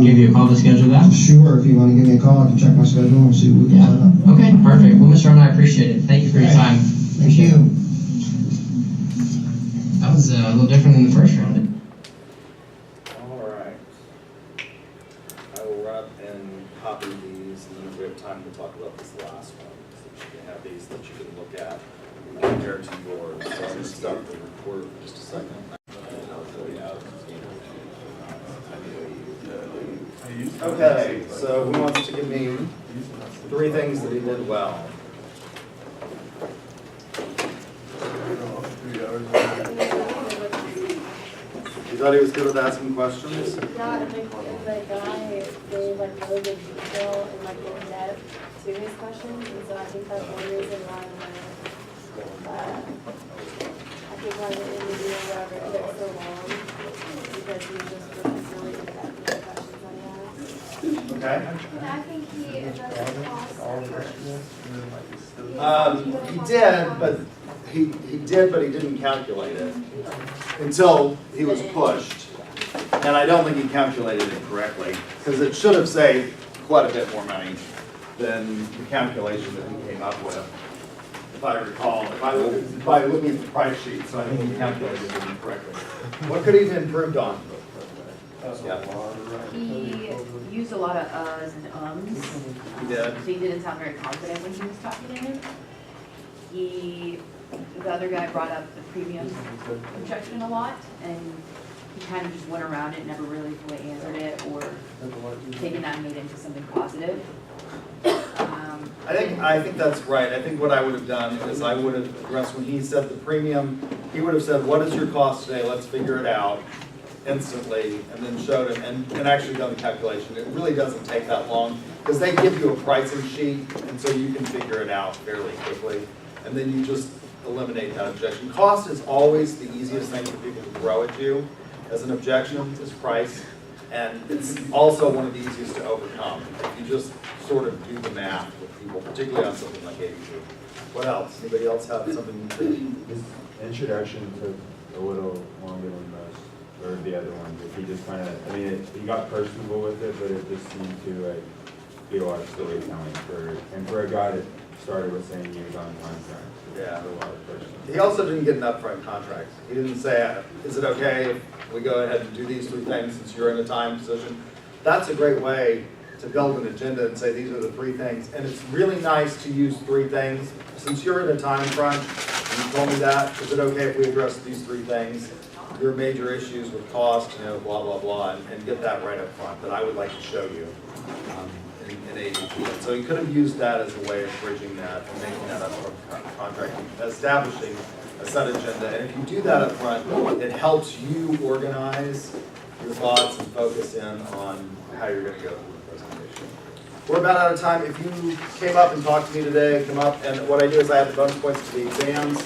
Give you a call to schedule that? Sure, if you want to give me a call, I can check my schedule and see what we can set up. Okay, perfect. Well, Mr. Arnott, I appreciate it. Thank you for your time. Thank you. That was a little different than the first round. All right. I will wrap and copy these, and then if we have time, we'll talk about this last one. So you can have these that you can look at and compare to yours. So I'm going to stop the recorder for just a second. Okay, so who wants to give me 3 things that he did well? Everybody was good with asking questions? Yeah, and the guy gave like really good detail and like in depth to his questions, and so I think that's one reason why I think why the interview or whatever took so long, because he just was really in depth with the questions that he asked. Okay. And I think he addressed the cost He did, but he didn't calculate it until he was pushed. And I don't think he calculated it correctly, because it should have saved quite a bit more money than the calculation that he came up with. If I recall, by looking at the price sheet, so I think he calculated it incorrectly. What could he have improved on? Yeah. He used a lot of uhs and ums. He did. So he didn't sound very confident when he was talking to him. The other guy brought up the premium objection a lot, and he kind of just went around it, never really fully answered it, or taken that and made it into something positive. I think that's right. I think what I would have done is I would have addressed when he said the premium, he would have said, what is your cost today? Let's figure it out instantly, and then showed him and actually done the calculation. It really doesn't take that long, because they give you a pricing sheet, and so you can figure it out fairly quickly, and then you just eliminate that objection. Cost is always the easiest thing for people to throw at you as an objection, is price, and it's also one of the easiest to overcome. If you just sort of do the math with people, particularly on something like ADP. What else? Anybody else have something to His introduction took a little longer than most, or the other ones. If he just kind of, I mean, he got personable with it, but it just seemed to like be a lot of storytelling for a guy that started with saying he was on contract. Yeah. A lot of personal. He also didn't get an upfront contract. He didn't say, is it okay if we go ahead and do these three things since you're in a time position? That's a great way to build an agenda and say these are the three things. And it's really nice to use three things. Since you're in a time crunch, and you told me that, is it okay if we address these three things? Your major issues with cost, blah, blah, blah, and get that right up front that I would like to show you in ADP. And so you could have used that as a way of bridging that and making that upfront contract, establishing a set agenda. And if you do that up front, it helps you organize your thoughts and focus in on how you're going to go through the presentation. We're about out of time. If you came up and talked to me today, come up, and what I do is I have the bonus points for the exams.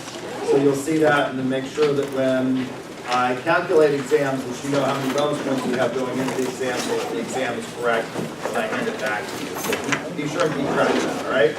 So you'll see that, and then make sure that when I calculate exams, that you know how many bonus points you have going into the exam, so if the exam is correct, and I hand it back to you. So be sure and keep track of that, all right?